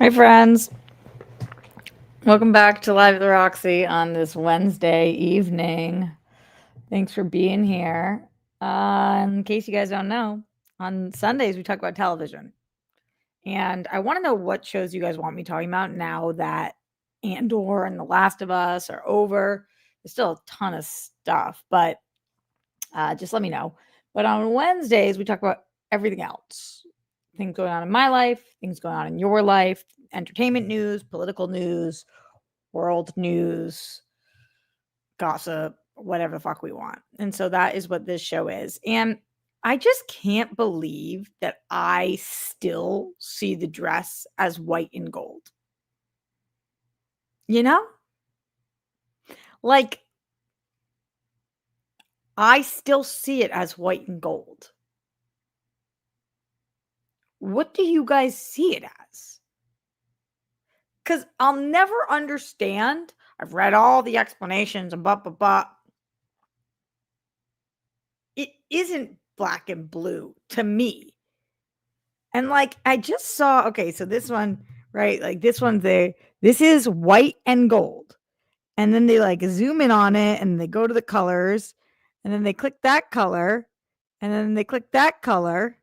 Hi, friends. Welcome back to Live at the Roxy on this Wednesday evening. Thanks for being here. In case you guys don't know, on Sundays we talk about television. And I want to know what shows you guys want me talking about now that Andor and The Last of Us are over. There's still a ton of stuff, but just let me know. But on Wednesdays, we talk about everything else, things going on in my life, things going on in your life, entertainment news, political news, world news, gossip, whatever the fuck we want. And so that is what this show is. And I just can't believe that I still see the dress as white and gold. You know? Like, I still see it as white and gold. What do you guys see it as? Because I'll never understand. I've read all the explanations and blah, blah, blah. It isn't black and blue to me. And like, I just saw, okay, so this one, right? Like this one's this is white and gold. And then they like zoom in on it and they go to the colors and then they click that color and then they click that color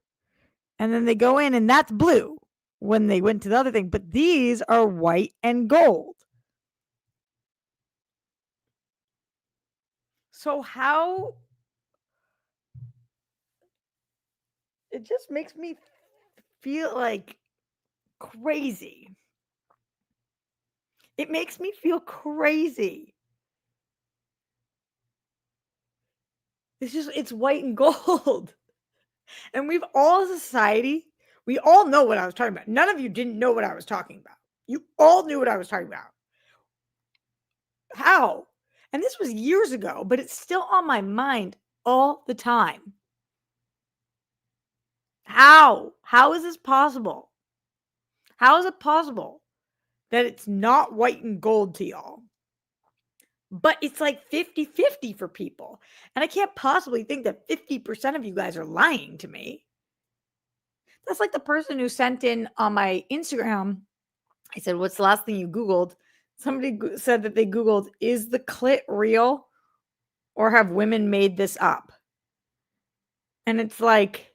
and then they go in and that's blue when they went to the other thing. But these are white and gold. So how it just makes me feel like crazy. It makes me feel crazy. It's white and gold. And we've all as a society, we all know what I was talking about. None of you didn't know what I was talking about. You all knew what I was talking about. How? And this was years ago, but it's still on my mind all the time. How? How is this possible? How is it possible that it's not white and gold to y'all? But it's like 50-50 for people. And I can't possibly think that 50% of you guys are lying to me. That's like the person who sent in on my Instagram. I said, "What's the last thing you Googled?" Somebody said that they Googled, "Is the clit real or have women made this up?" And it's like,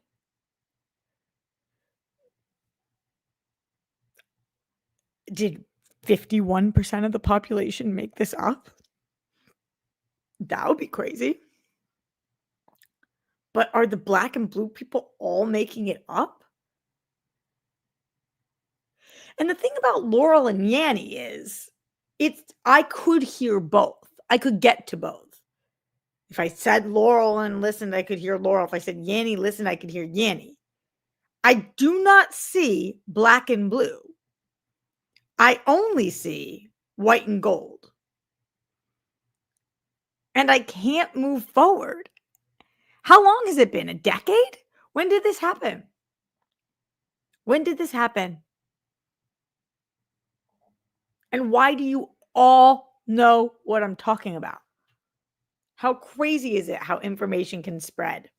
did 51% of the population make this up? That would be crazy. But are the black and blue people all making it up? And the thing about Laurel and Yanny is, I could hear both. I could get to both. If I said Laurel and listened, I could hear Laurel. If I said Yanny, listened, I could hear Yanny. I do not see black and blue. I only see white and gold. And I can't move forward. How long has it been? A decade? When did this happen? When did this happen? And why do you all know what I'm talking about? How crazy is it how information can spread?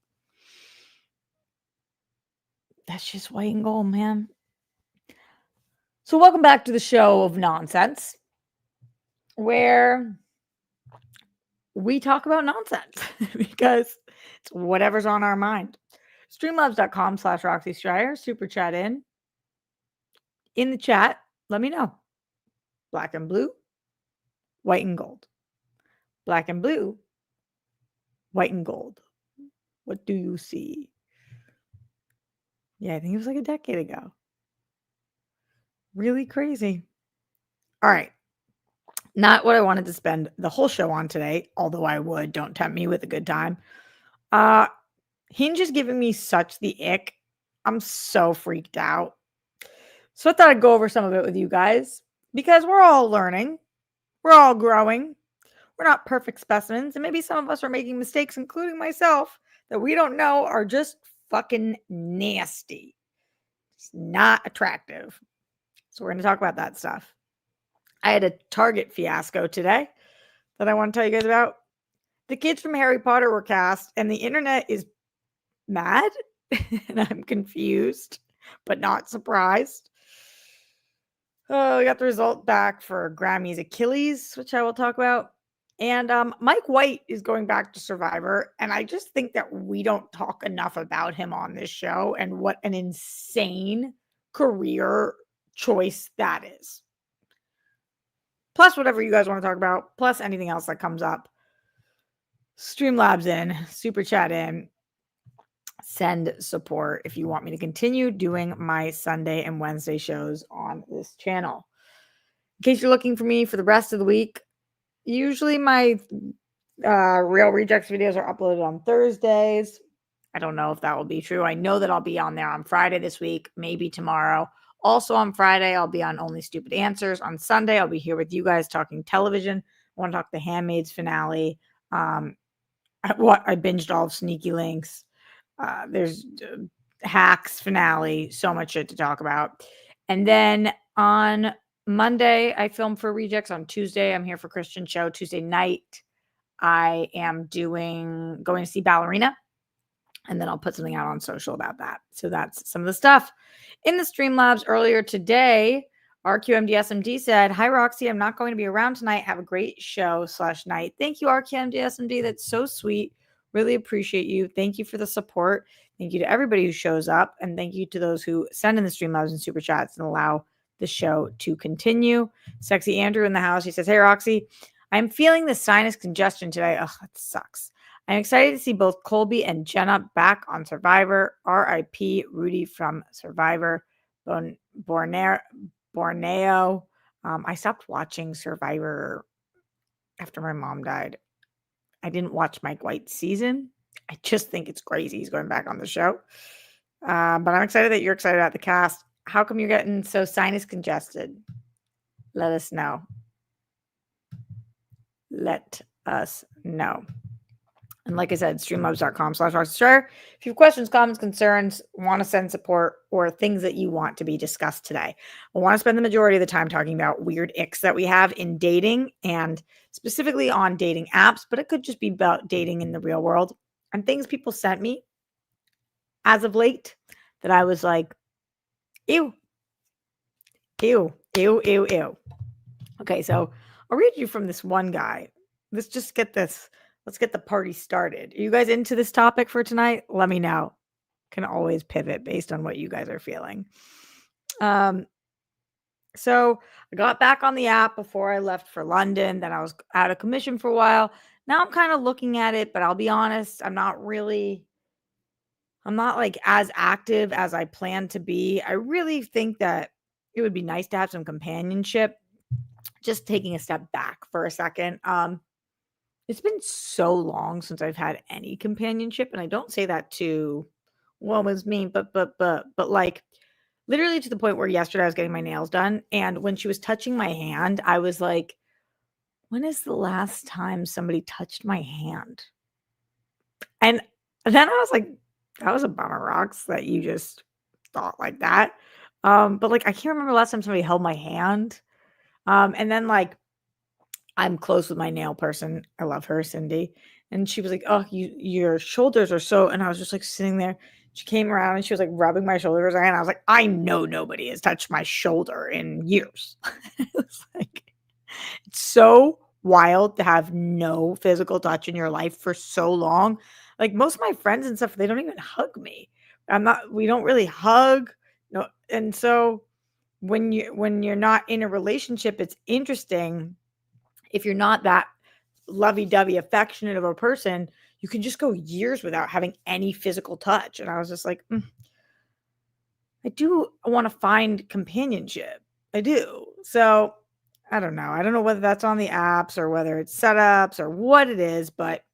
That's just white and gold, man. So, welcome back to the show of nonsense, where we talk about nonsense because it's whatever's on our mind. Streamlabs.com/Roxy Stryer, super chat in the chat. Let me know. Black and blue, white and gold. Black and blue, white and gold. What do you see? Yeah, I think it was like a decade ago. Really crazy. All right. Not what I wanted to spend the whole show on today, although I would. Don't tempt me with a good time. Hinge is giving me such the ick. I'm so freaked out. So I thought I'd go over some of it with you guys because we're all learning. We're all growing. We're not perfect specimens. And maybe some of us are making mistakes, including myself, that we don't know are just fucking nasty. It's not attractive. So we're going to talk about that stuff. I had a Target fiasco today that I want to tell you guys about. The kids from Harry Potter were cast, and the internet is mad, and I'm confused, but not surprised. Oh, we got the result back for Grammy's Achilles, which I will talk about. And Mike White is going back to Survivor. And I just think that we don't talk enough about him on this show and what an insane career choice that is. Plus, whatever you guys want to talk about, plus anything else that comes up. Streamlabs in, Super Chat in, send support if you want me to continue doing my Sunday and Wednesday shows on this channel. In case you're looking for me for the rest of the week, usually my Real Rejects videos are uploaded on Thursdays. I don't know if that will be true. I know that I'll be on there on Friday this week, maybe tomorrow. Also on Friday, I'll be on Only Stupid Answers. On Sunday, I'll be here with you guys talking television. I want to talk the Handmaid's finale. I binged all of Sneaky Links. There's Hacks finale. So much shit to talk about. And then on Monday, I film for Rejects. On Tuesday, I'm here for Christian Show. Tuesday night, I am going to see Ballerina. And then I'll put something out on social about that. So that's some of the stuff. In the Streamlabs earlier today, RQMDSMD said, "Hi, Roxy. I'm not going to be around tonight. Have a great show/night." Thank you, RQMDSMD. That's so sweet. Really appreciate you. Thank you for the support. Thank you to everybody who shows up. And thank you to those who send in the Streamlabs and Super Chats and allow the show to continue. Sexy Andrew in the house. He says, "Hey, Roxy. I'm feeling the sinus congestion today." Ugh, that sucks. "I'm excited to see both Colby and Jenna back on Survivor. R.I.P. Rudy from Survivor. Borneo. I stopped watching Survivor after my mom died. I didn't watch Mike White's season. I just think it's crazy he's going back on the show. But I'm excited that you're excited about the cast. How come you're getting so sinus congested? Let us know. Let us know. And like I said, streamlabs.com/rockstar. If you have questions, comments, concerns, want to send support, or things that you want to be discussed today. I want to spend the majority of the time talking about weird icks that we have in dating and specifically on dating apps, but it could just be about dating in the real world and things people sent me as of late that I was like, ew, ew, ew, ew, ew. Okay, so I'll read you from this one guy. Let's get the party started. Are you guys into this topic for tonight? Let me know. Can always pivot based on what you guys are feeling. So I got back on the app before I left for London. Then I was out of commission for a while. Now I'm kind of looking at it, but I'll be honest, I'm not like as active as I plan to be. I really think that it would be nice to have some companionship. Just taking a step back for a second. It's been so long since I've had any companionship, and I don't say that to was me, but like literally to the point where yesterday I was getting my nails done, and when she was touching my hand, I was like, when is the last time somebody touched my hand? And then I was like, that was a bummer, Rocks, that you just thought like that. But like I can't remember the last time somebody held my hand. And then like I'm close with my nail person. I love her, Cindy. And she was like, "Oh, your shoulders are so," and I was just like sitting there. She came around and she was like rubbing my shoulders, and I was like, "I know nobody has touched my shoulder in years." It was like, it's so wild to have no physical touch in your life for so long. Like most of my friends and stuff, they don't even hug me. We don't really hug. No, and so when you're not in a relationship, it's interesting if you're not that lovey-dovey affectionate of a person, you can just go years without having any physical touch. And I was just like, I do want to find companionship. I do. So I don't know. I don't know whether that's on the apps or whether it's setups or what it is. But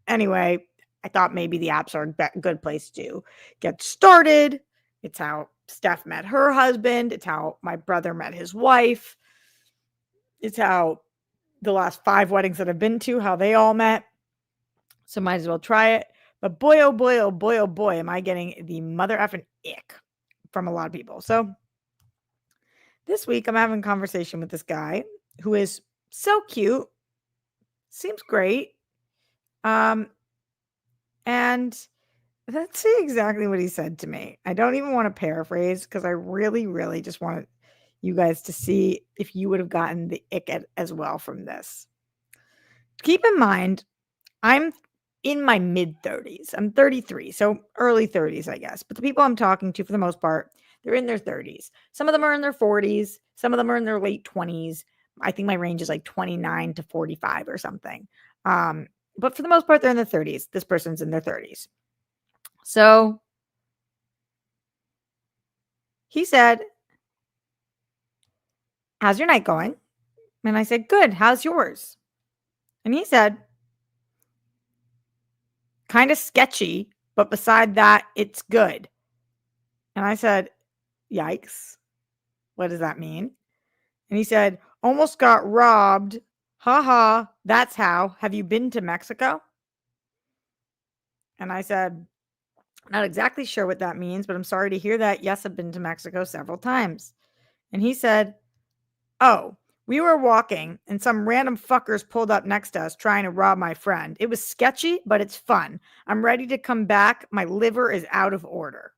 anyway, I thought maybe the apps are a good place to get started. It's how Steph met her husband. It's how my brother met his wife. It's how the last 5 weddings that I've been to, how they all met. So might as well try it. But boy, oh boy, oh boy, oh boy, am I getting the mother effing ick from a lot of people. So this week I'm having a conversation with this guy who is so cute, seems great. And let's see exactly what he said to me. I don't even want to paraphrase because I really, really just want to. you guys to see if you would have gotten the ick as well from this. Keep in mind, I'm in my mid-30s. I'm 33, so early 30s, I guess. But the people I'm talking to, for the most part, they're in their 30s. Some of them are in their 40s. Some of them are in their late 20s. I think my range is like 29 to 45 or something. But for the most part, they're in their 30s. This person's in their 30s. So he said, "How's your night going?" And I said, "Good. How's yours?" And he said, "Kind of sketchy, but beside that, it's good." And I said, "Yikes. What does that mean?" And he said, "Almost got robbed. Ha ha. That's how. Have you been to Mexico?" And I said, "Not exactly sure what that means, but I'm sorry to hear that. Yes, I've been to Mexico several times." And he said, "Oh, we were walking and some random fuckers pulled up next to us trying to rob my friend. It was sketchy, but it's fun. I'm ready to come back. My liver is out of order."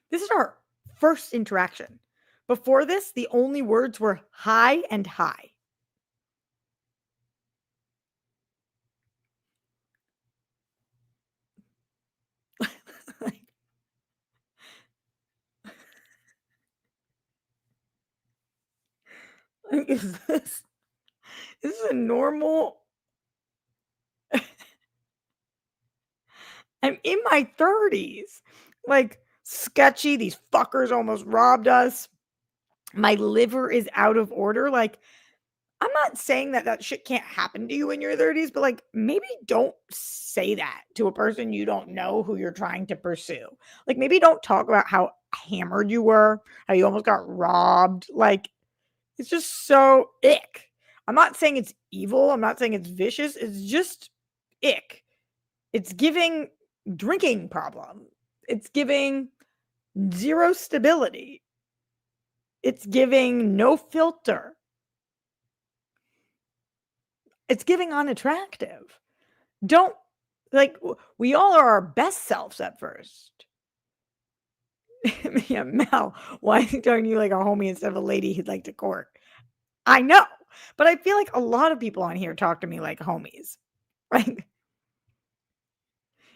This is our first interaction. Before this, the only words were hi and hi. Like, is this is a normal. I'm in my 30s. Like, sketchy. These fuckers almost robbed us. My liver is out of order. Like, I'm not saying that that shit can't happen to you in your 30s, but like, maybe don't say that to a person you don't know who you're trying to pursue. Like, maybe don't talk about how hammered you were, how you almost got robbed. Like, it's just so ick. I'm not saying it's evil. I'm not saying it's vicious. It's just ick. It's giving drinking problem. It's giving zero stability. It's giving no filter. It's giving unattractive. Don't like we all are our best selves at first. Yeah, Mel, why is he talking to you like a homie instead of a lady he'd like to court? I know, but I feel like a lot of people on here talk to me like homies. Like,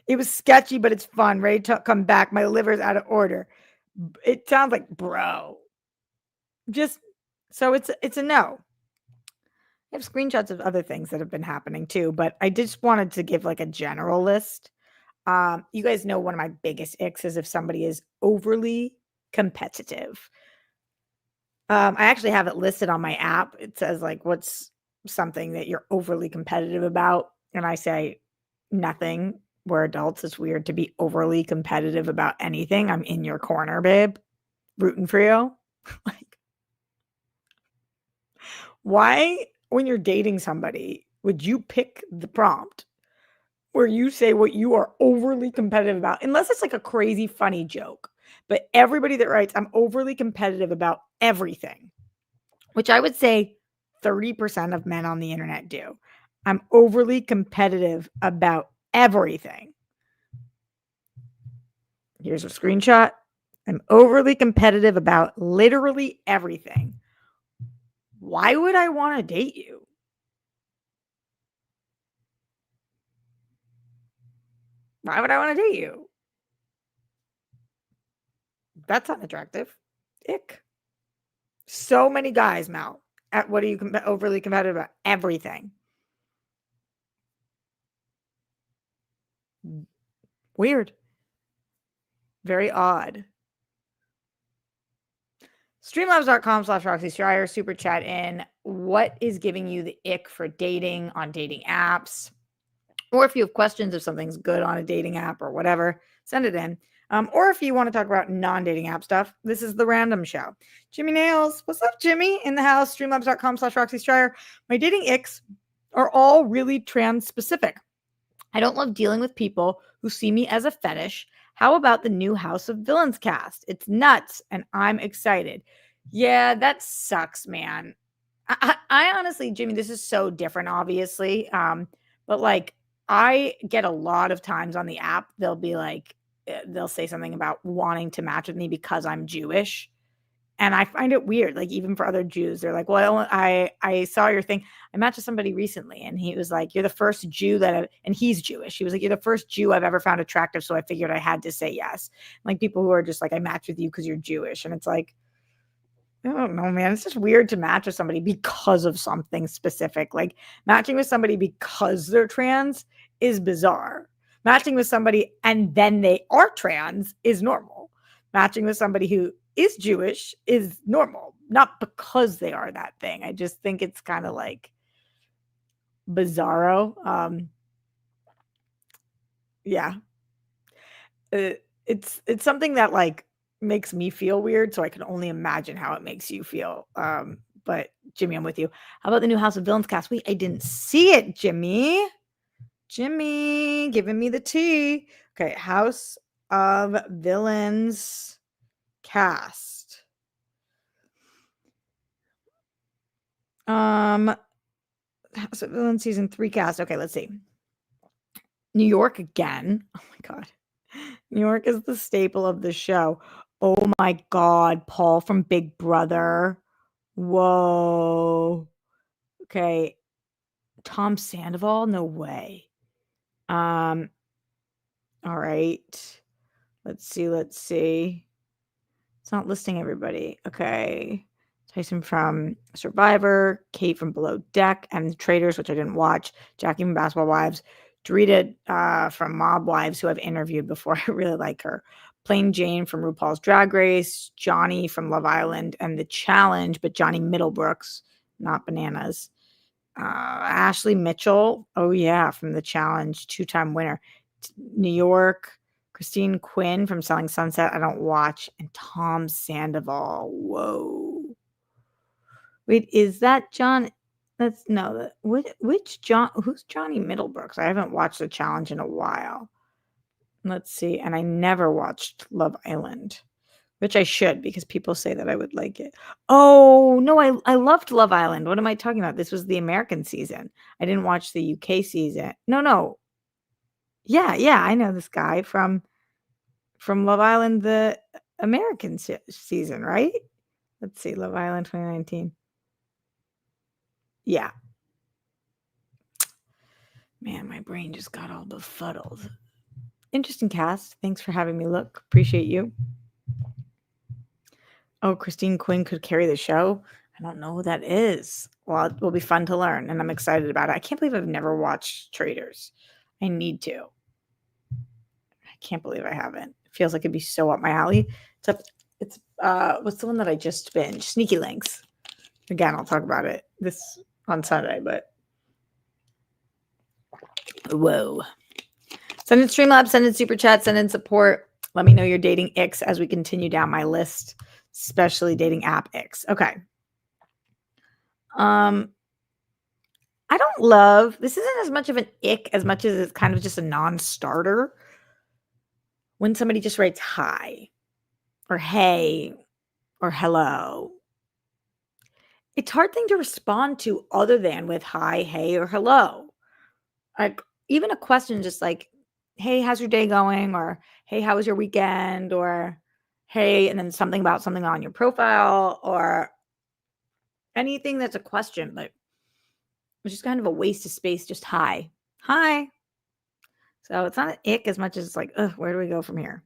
it was sketchy, but it's fun. Ready to come back. My liver's out of order. It sounds like bro. Just so it's a no. I have screenshots of other things that have been happening too, but I just wanted to give like a general list. You guys know one of my biggest icks is if somebody is overly competitive. I actually have it listed on my app. It says like, what's something that you're overly competitive about? And I say nothing. We're adults. It's weird to be overly competitive about anything. I'm in your corner, babe. Rooting for you. Like, why, when you're dating somebody, would you pick the prompt where you say what you are overly competitive about? Unless it's like a crazy funny joke. But everybody that writes, "I'm overly competitive about everything," which I would say 30% of men on the internet do. I'm overly competitive about everything. Here's a screenshot. I'm overly competitive about literally everything. Why would I want to date you? Why would I want to date you? That's unattractive. Ick. So many guys, Mel. At what are you overly competitive about? Everything. Weird. Very odd. Streamlabs.com/Roxy Stryer, super chat in. What is giving you the ick for dating on dating apps? Or if you have questions, if something's good on a dating app or whatever, send it in. Or if you want to talk about non-dating app stuff, this is the random show. Jimmy Nails, what's up, Jimmy? In the house, streamlabs.com/Roxy Stryer. My dating icks are all really trans specific. I don't love dealing with people who see me as a fetish. How about the new House of Villains cast? It's nuts, and I'm excited. Yeah, that sucks, man. I honestly, Jimmy, this is so different, obviously. But like, I get a lot of times on the app, they'll be like, they'll say something about wanting to match with me because I'm Jewish. And I find it weird, like, even for other Jews, they're like, "Well, I saw your thing. I matched with somebody recently, and he was like, 'You're the first Jew that I'" and he's Jewish. He was like, "You're the first Jew I've ever found attractive, so I figured I had to say yes." Like, people who are just like, "I matched with you because 'cause you're Jewish," and it's like, I don't know, man. It's just weird to match with somebody because of something specific. Like, matching with somebody because they're trans is bizarre. Matching with somebody and then they are trans is normal. Matching with somebody who is Jewish is normal, not because they are that thing. I just think it's kind of like bizarro. Yeah. It's something that, like, makes me feel weird, so I can only imagine how it makes you feel. But Jimmy, I'm with you. How about the new House of Villains cast? Wait, I didn't see it, Jimmy. Jimmy, giving me the tea. Okay, House of Villains cast. House of Villains season 3 cast. Okay, let's see. New York again. Oh my god. New York is the staple of the show. Oh my god, Paul from Big Brother. Whoa. Okay. Tom Sandoval? No way. Um, all right. Let's see. It's not listing everybody. Okay. Tyson from Survivor, Kate from Below Deck, and Traders, which I didn't watch, Jackie from Basketball Wives, Dorita from Mob Wives, who I've interviewed before. I really like her. Plain Jane from RuPaul's Drag Race, Johnny from Love Island, and The Challenge, but Johnny Middlebrooks, not Bananas. Ashley Mitchell, oh yeah, from The Challenge, 2-time winner. New York, Christine Quinn from Selling Sunset, I don't watch, and Tom Sandoval. Whoa. Wait, is that John? That's no, which John? Who's Johnny Middlebrooks? I haven't watched The Challenge in a while. Let's see. And I never watched Love Island, which I should because people say that I would like it. Oh, no, I loved Love Island. What am I talking about? This was the American season. I didn't watch the UK season. No. Yeah, I know this guy from Love Island, the American season, right? Let's see, Love Island 2019. Yeah. Man, my brain just got all befuddled. Interesting cast. Thanks for having me look. Appreciate you. Oh, Christine Quinn could carry the show. I don't know who that is. Well, it will be fun to learn, and I'm excited about it. I can't believe I've never watched Traders. I need to. I can't believe I haven't. It feels like it'd be so up my alley. It's what's the one that I just binged? Sneaky Links. Again, I'll talk about it this on Sunday, but whoa. Send in Streamlabs, send in Super Chat, send in support. Let me know your dating icks as we continue down my list, especially dating app icks. Okay. I don't love, this isn't as much of an ick as much as it's kind of just a non-starter. When somebody just writes hi or hey or hello. It's a hard thing to respond to other than with hi, hey, or hello. Like, even a question just like, hey, how's your day going? Or hey, how was your weekend? Or hey, and then something about something on your profile or anything that's a question, but it's just kind of a waste of space. Just hi. Hi. So it's not an ick as much as it's like, ugh, where do we go from here?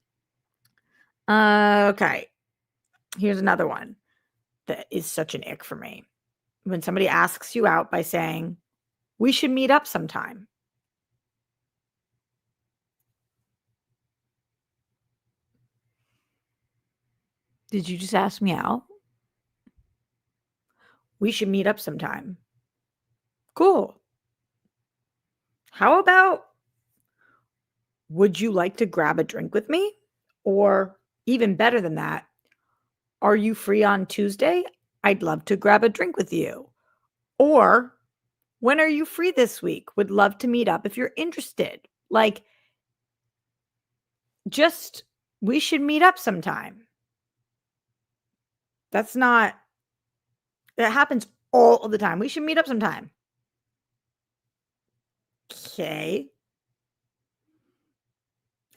Okay. Here's another one that is such an ick for me. When somebody asks you out by saying, we should meet up sometime. Did you just ask me out? We should meet up sometime. Cool. How about, would you like to grab a drink with me? Or even better than that, are you free on Tuesday? I'd love to grab a drink with you. Or when are you free this week? Would love to meet up if you're interested. Like, just, we should meet up sometime. That's not, that happens all of the time. We should meet up sometime. Okay.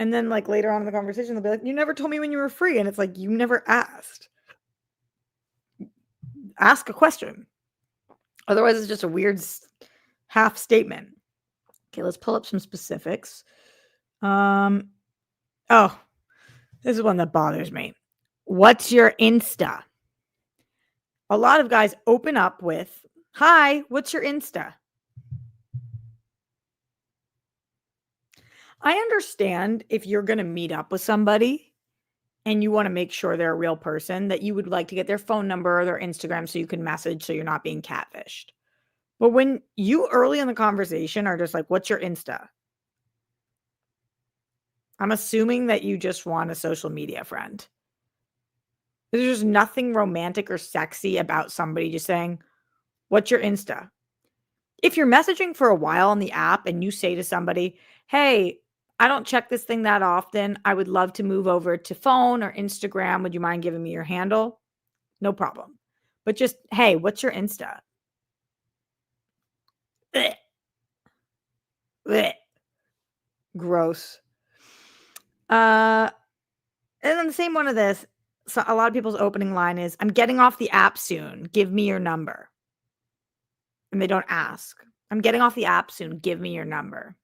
And then like later on in the conversation, they'll be like, you never told me when you were free. And it's like, you never asked. Ask a question. Otherwise, it's just a weird half statement. Okay, let's pull up some specifics. Oh, this is one that bothers me. What's your Insta? A lot of guys open up with, hi, what's your Insta? I understand if you're going to meet up with somebody and you want to make sure they're a real person, that you would like to get their phone number or their Instagram so you can message so you're not being catfished. But when you early in the conversation are just like, what's your Insta? I'm assuming that you just want a social media friend. There's just nothing romantic or sexy about somebody just saying, what's your Insta? If you're messaging for a while on the app and you say to somebody, hey, I don't check this thing that often. I would love to move over to phone or Instagram. Would you mind giving me your handle? No problem. But just, hey, what's your Insta? Blech. Blech. Gross. And then the same one of this, so a lot of people's opening line is, I'm getting off the app soon. Give me your number. And they don't ask. I'm getting off the app soon. Give me your number.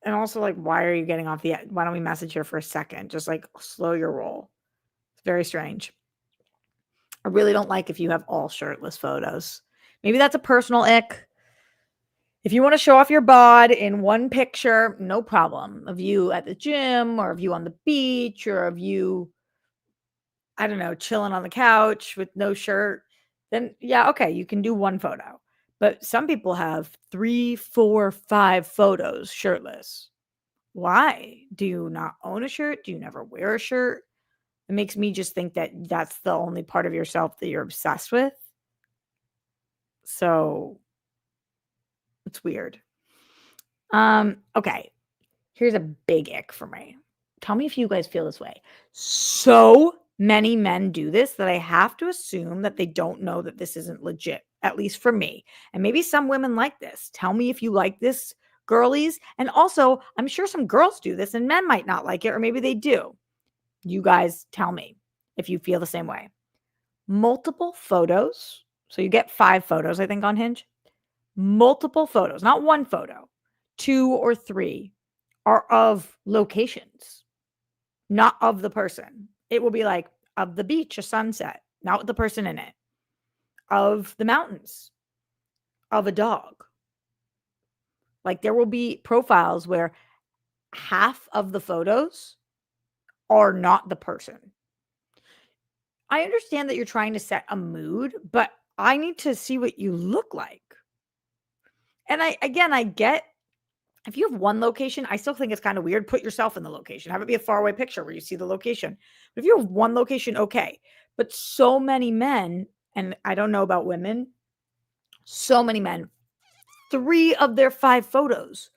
And also, like, why are you getting off the app? Why don't we message here for a second? Just like slow your roll. It's very strange. I really don't like if you have all shirtless photos. Maybe that's a personal ick. If you want to show off your bod in one picture, no problem. Of you at the gym or of you on the beach or of you, I don't know, chilling on the couch with no shirt, then yeah, okay, you can do one photo. But some people have 3, 4, 5 photos shirtless. Why? Do you not own a shirt? Do you never wear a shirt? It makes me just think that that's the only part of yourself that you're obsessed with. So it's weird. Okay. Here's a big ick for me. Tell me if you guys feel this way. So many men do this that I have to assume that they don't know that this isn't legit, at least for me. And maybe some women like this. Tell me if you like this, girlies. And also, I'm sure some girls do this and men might not like it, or maybe they do. You guys tell me if you feel the same way. Multiple photos. So you get 5 photos, I think, on Hinge. Multiple photos, not one photo, 2 or 3 are of locations, not of the person. It will be like of the beach, a sunset, not with the person in it, of the mountains, of a dog. Like there will be profiles where half of the photos are not the person. I understand that you're trying to set a mood, but I need to see what you look like. And I get if you have one location, I still think it's kind of weird. Put yourself in the location. Have it be a faraway picture where you see the location. But if you have one location, okay. But so many men, and I don't know about women, so many men, 3 of their 5 photos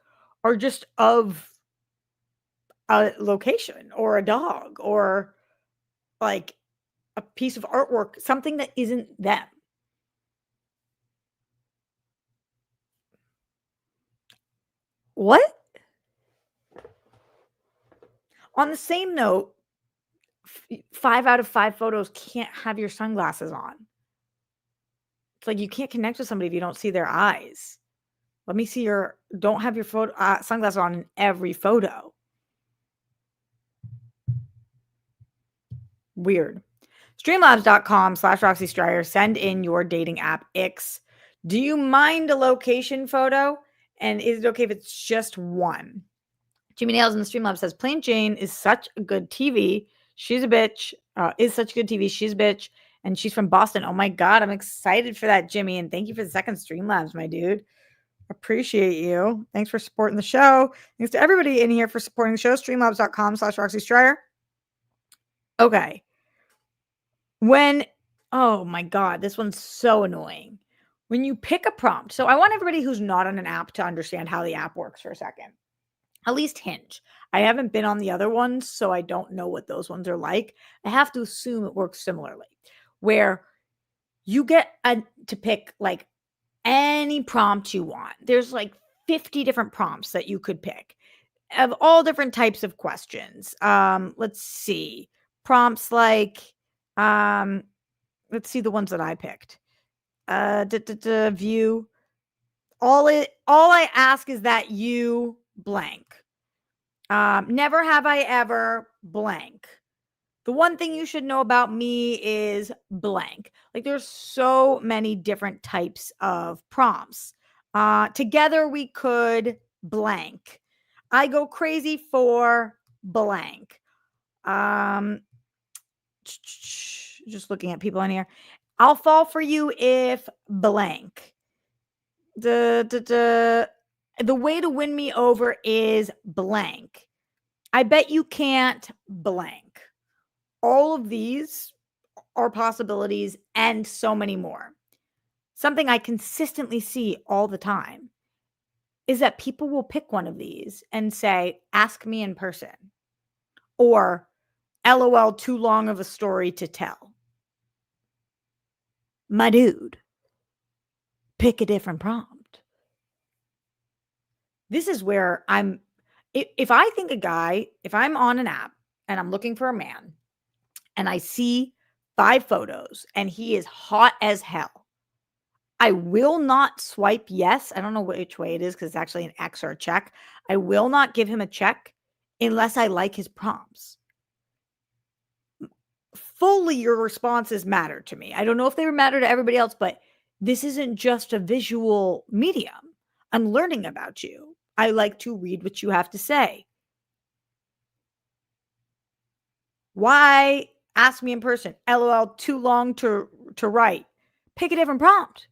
are just of a location or a dog or like a piece of artwork, something that isn't them. What? On the same note, 5 out of 5 photos can't have your sunglasses on. It's like you can't connect with somebody if you don't see their eyes. Let me see don't have your photo sunglasses on in every photo. Weird. Streamlabs.com/Roxy Stryer. Send in your dating app icks. Do you mind a location photo? And is it okay if it's just one? Jimmy Nails in the Streamlabs says, Plain Jane is such a good TV. She's a bitch. Is such good TV. She's a bitch. And she's from Boston. Oh my God. I'm excited for that, Jimmy. And thank you for the second Streamlabs, my dude. Appreciate you. Thanks for supporting the show. Thanks to everybody in here for supporting the show. Streamlabs.com/Roxy Stryer. Okay. Oh my God, this one's so annoying. When you pick a prompt. So I want everybody who's not on an app to understand how the app works for a second. At least Hinge. I haven't been on the other ones, so I don't know what those ones are like. I have to assume it works similarly, where you get to pick like any prompt you want. There's like 50 different prompts that you could pick of all different types of questions. Let's see. Prompts like, let's see the ones that I picked. View. All I ask is that you blank. Never have I ever blank. The one thing you should know about me is blank. Like there's so many different types of prompts. Together we could blank. I go crazy for blank. Just looking at people on here. I'll fall for you if blank. The way to win me over is blank. I bet you can't blank. All of these are possibilities and so many more. Something I consistently see all the time is that people will pick one of these and say, ask me in person, or LOL, too long of a story to tell. My dude, pick a different prompt. This is where if I think if I'm on an app and I'm looking for a man and I see 5 photos and he is hot as hell, I will not swipe yes. I don't know which way it is because it's actually an X or a check. I will not give him a check unless I like his prompts. Fully your responses matter to me. I don't know if they matter to everybody else, but this isn't just a visual medium. I'm learning about you. I like to read what you have to say. Why ask me in person? LOL, too long to write. Pick a different prompt.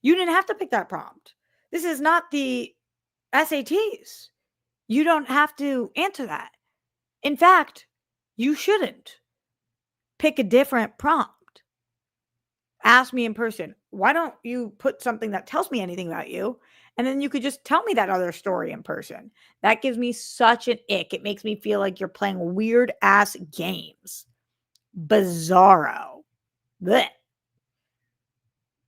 You didn't have to pick that prompt. This is not the SATs. You don't have to answer that. In fact, you shouldn't. Pick a different prompt. Ask me in person. Why don't you put something that tells me anything about you? And then you could just tell me that other story in person. That gives me such an ick. It makes me feel like you're playing weird ass games. Bizarro. Blech.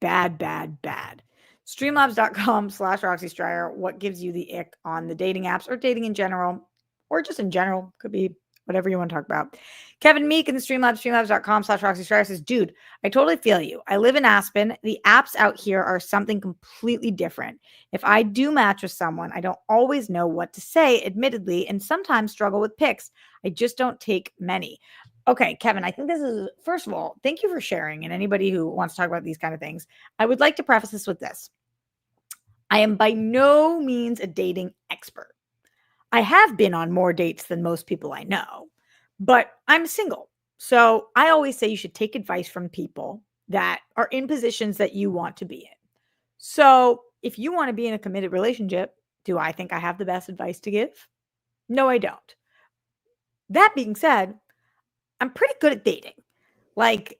Bad, bad, bad. Streamlabs.com/Roxy Stryer. What gives you the ick on the dating apps or dating in general, or just in general? Could be whatever you want to talk about. Kevin Meek in the streamlabs.com/Roxy Stryer says, dude, I totally feel you. I live in Aspen. The apps out here are something completely different. If I do match with someone, I don't always know what to say, admittedly, and sometimes struggle with pics. I just don't take many. Okay, Kevin, I think this is, first of all, thank you for sharing. And anybody who wants to talk about these kind of things, I would like to preface this with this. I am by no means a dating expert. I have been on more dates than most people I know, but I'm single. So I always say you should take advice from people that are in positions that you want to be in. So if you want to be in a committed relationship, do I think I have the best advice to give? No, I don't. That being said, I'm pretty good at dating. Like,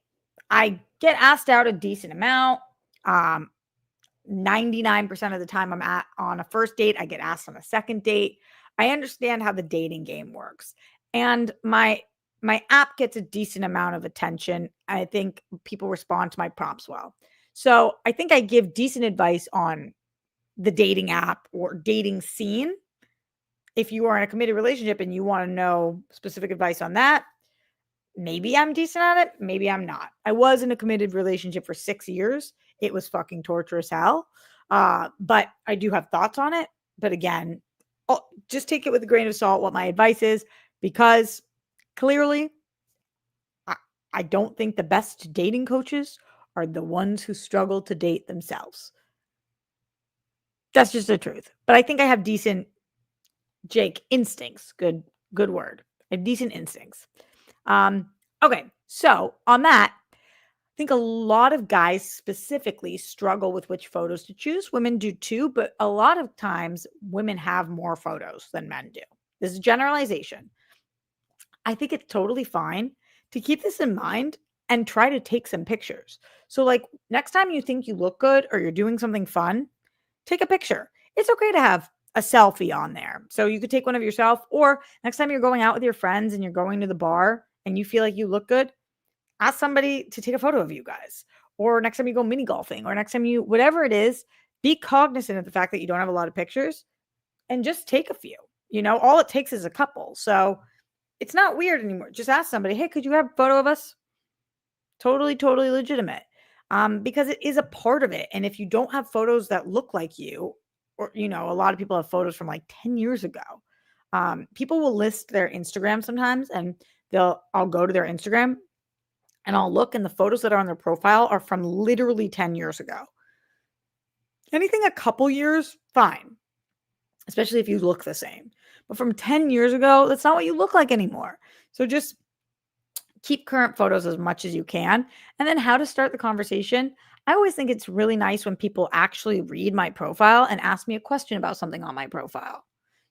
I get asked out a decent amount. 99% of the time I'm on a first date, I get asked on a second date. I understand how the dating game works. And my app gets a decent amount of attention. I think people respond to my prompts well. So I think I give decent advice on the dating app or dating scene. If you are in a committed relationship and you want to know specific advice on that, maybe I'm decent at it. Maybe I'm not. I was in a committed relationship for 6 years. It was fucking torturous hell. But I do have thoughts on it. But again, just take it with a grain of salt what my advice is, because clearly I don't think the best dating coaches are the ones who struggle to date themselves. That's just the truth. But I think I have decent, Jake, instincts. Good word. I have decent instincts. Okay, so on that, I think a lot of guys specifically struggle with which photos to choose. Women do too, but a lot of times women have more photos than men do. This is generalization. I think it's totally fine to keep this in mind and try to take some pictures. So like next time you think you look good or you're doing something fun, take a picture. It's okay to have a selfie on there. So you could take one of yourself, or next time you're going out with your friends and you're going to the bar and you feel like you look good, ask somebody to take a photo of you guys. Or next time you go mini golfing, or next time you, whatever it is, be cognizant of the fact that you don't have a lot of pictures and just take a few. All it takes is a couple. So it's not weird anymore. Just ask somebody, hey, could you have a photo of us? Totally, totally legitimate. Because it is a part of it. And if you don't have photos that look like you, or, a lot of people have photos from like 10 years ago. People will list their Instagram sometimes and I'll go to their Instagram and I'll look, and the photos that are on their profile are from literally 10 years ago. Anything a couple years, fine, especially if you look the same. But from 10 years ago, that's not what you look like anymore. So just keep current photos as much as you can. And then how to start the conversation. I always think it's really nice when people actually read my profile and ask me a question about something on my profile.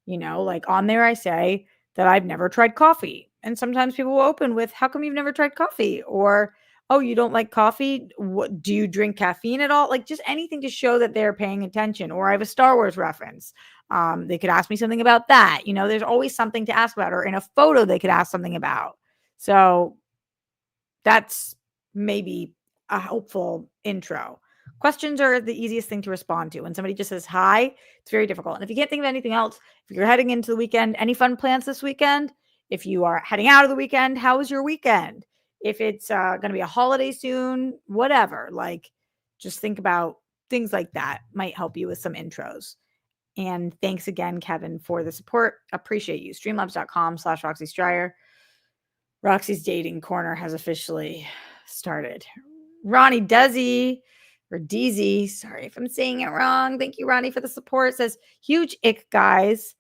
Like on there, I say that I've never tried coffee. And sometimes people will open with, how come you've never tried coffee? Or, oh, you don't like coffee? What, do you drink caffeine at all? Like just anything to show that they're paying attention. Or I have a Star Wars reference. They could ask me something about that. There's always something to ask about, or in a photo, they could ask something about. So that's maybe a helpful intro. Questions are the easiest thing to respond to. When somebody just says hi, it's very difficult. And if you can't think of anything else, if you're heading into the weekend, any fun plans this weekend? If you are heading out of the weekend, how was your weekend? If it's going to be a holiday soon, whatever, just think about things like that might help you with some intros. And thanks again, Kevin, for the support. Appreciate you. Streamlabs.com/Roxy Stryer. Roxy's dating corner has officially started. Ronnie Desi, or Deezy, sorry if I'm saying it wrong. Thank you, Ronnie, for the support. Says huge ick guys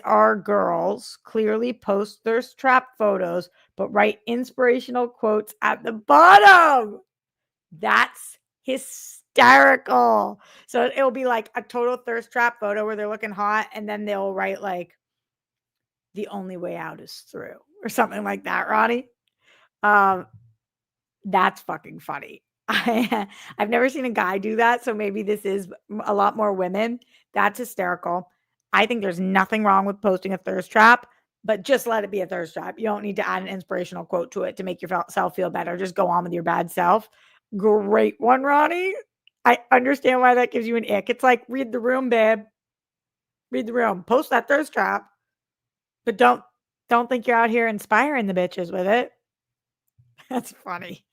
are girls clearly post thirst trap photos, but write inspirational quotes at the bottom. That's hysterical. So it'll be like a total thirst trap photo where they're looking hot, and then they'll write like, the only way out is through, or something like that, Ronnie. That's fucking funny. I've never seen a guy do that, so maybe this is a lot more women. That's hysterical. I think there's nothing wrong with posting a thirst trap, but just let it be a thirst trap. You don't need to add an inspirational quote to it to make yourself feel better. Just go on with your bad self. Great one, Ronnie. I understand why that gives you an ick. It's like, read the room, babe. Read the room. Post that thirst trap. But don't think you're out here inspiring the bitches with it. That's funny.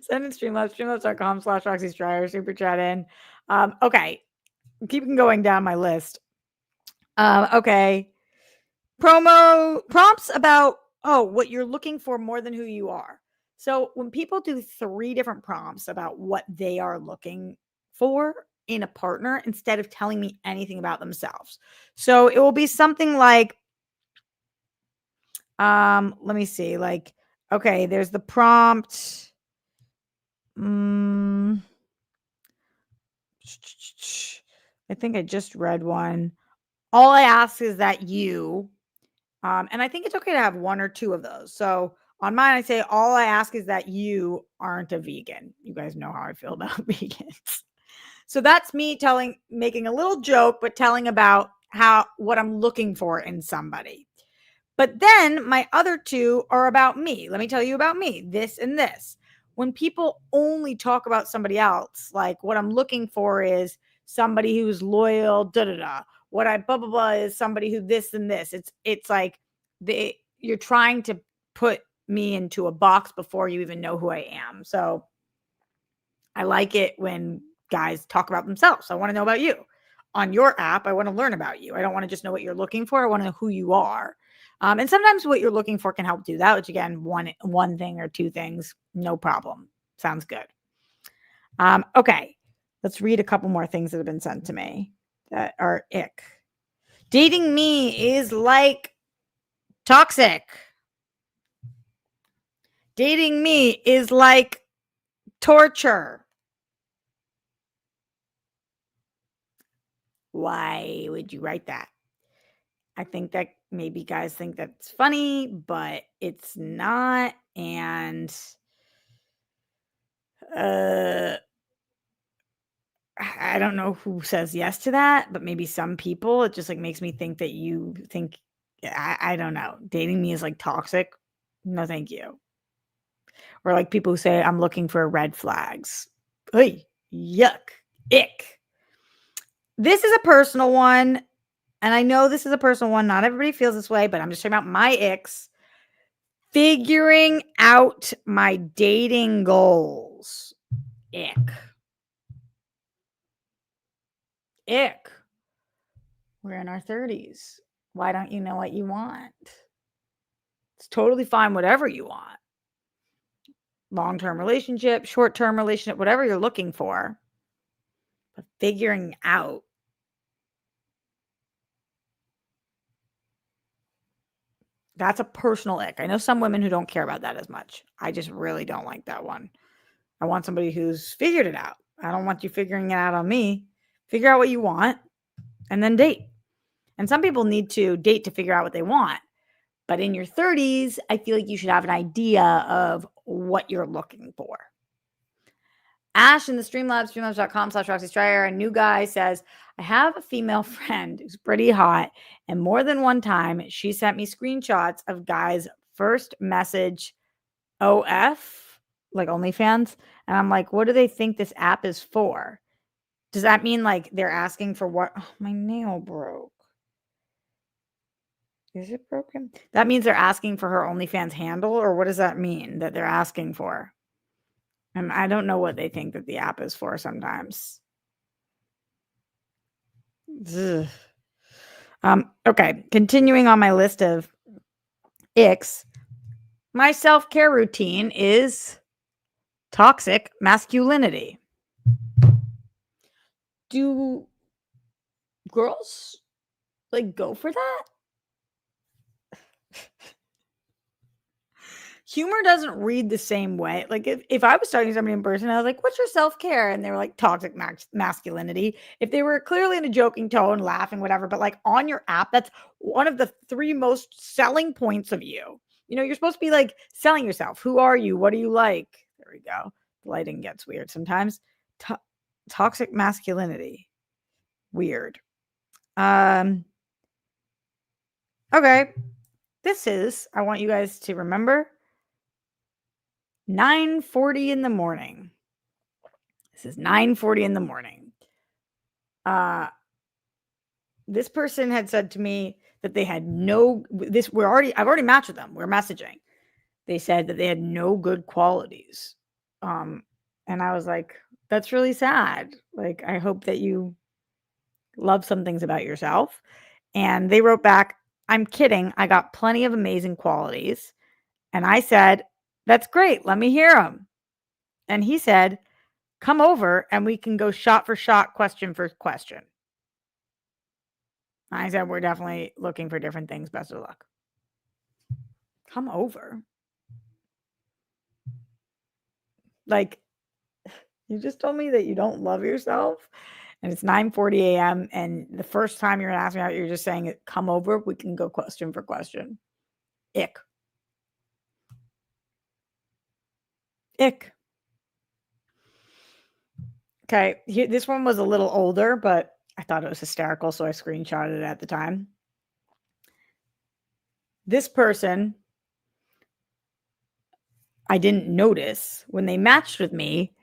Send in Streamlabs, streamlabs.com/Roxy Stryer, super chat in. Okay. Keeping going down my list. Okay. Prompts about, what you're looking for more than who you are. So when people do 3 different prompts about what they are looking for in a partner, instead of telling me anything about themselves. So it will be something like, let me see, like, okay, there's the prompt. I think I just read one. All I ask is that you, and I think it's okay to have 1 or 2 of those. So on mine, I say, all I ask is that you aren't a vegan. You guys know how I feel about vegans. So that's me making a little joke, but telling about what I'm looking for in somebody. But then my other 2 are about me. Let me tell you about me, this and this. When people only talk about somebody else, like what I'm looking for is somebody who's loyal, What I blah, blah, blah is somebody who this and this. It's like you're trying to put me into a box before you even know who I am. So I like it when guys talk about themselves. I want to know about you. On your app, I want to learn about you. I don't want to just know what you're looking for. I want to know who you are. And sometimes what you're looking for can help do that, which again, one thing or 2 things, no problem. Sounds good. Okay, let's read a couple more things that have been sent to me that are ick. Dating me is like toxic. Dating me is like torture. Why would you write that? I think that maybe guys think that's funny, but it's not. And I don't know who says yes to that, but maybe some people. It just like makes me think that you think, I don't know. Dating me is like toxic. No, thank you. Or like people who say I'm looking for red flags. Hey, yuck, ick. This is a personal one, and I know this is a personal one. Not everybody feels this way, but I'm just talking about my icks. Figuring out my dating goals. Ick. Ick. We're in our 30s. Why don't you know what you want? It's totally fine, whatever you want. Long-term relationship, short-term relationship, whatever you're looking for. But figuring out. That's a personal ick. I know some women who don't care about that as much. I just really don't like that one. I want somebody who's figured it out. I don't want you figuring it out on me. Figure out what you want and then date. And some people need to date to figure out what they want. But in your 30s, I feel like you should have an idea of what you're looking for. Ash in the Streamlabs, streamlabs.com/Roxy Stryer. A new guy says, I have a female friend who's pretty hot. And more than one time, she sent me screenshots of guys' first message OF, like OnlyFans. And I'm like, what do they think this app is for? Does that mean like they're asking for what? Oh, my nail broke. Is it broken? That means they're asking for her OnlyFans handle, or what does that mean that they're asking for? And I don't know what they think that the app is for sometimes. Ugh. Okay, continuing on my list of icks, my self-care routine is toxic masculinity. Do girls like go for that? Humor doesn't read the same way. Like if I was talking to somebody in person, I was like, what's your self-care? And they were like toxic masculinity. If they were clearly in a joking tone, laughing, whatever, but like on your app, that's one of the 3 most selling points of you. You know, you're supposed to be like selling yourself. Who are you? What do you like? There we go. The lighting gets weird sometimes. Toxic masculinity. Weird. Okay. This is, I want you guys to remember, 9:40 in the morning. This is 9:40 in the morning. This person had said to me that they had I've already matched with them. We're messaging. They said that they had no good qualities. And I was like, that's really sad. Like, I hope that you love some things about yourself. And they wrote back, I'm kidding. I got plenty of amazing qualities. And I said, that's great. Let me hear them. And he said, come over and we can go shot for shot, question for question. I said, we're definitely looking for different things. Best of luck. Come over. Like, you just told me that you don't love yourself and it's 9:40 a.m. and the first time you're asking out, you're just saying, come over. We can go question for question. Ick. Ick. Okay. This one was a little older, but I thought it was hysterical. So I screenshotted it at the time. This person, I didn't notice when they matched with me,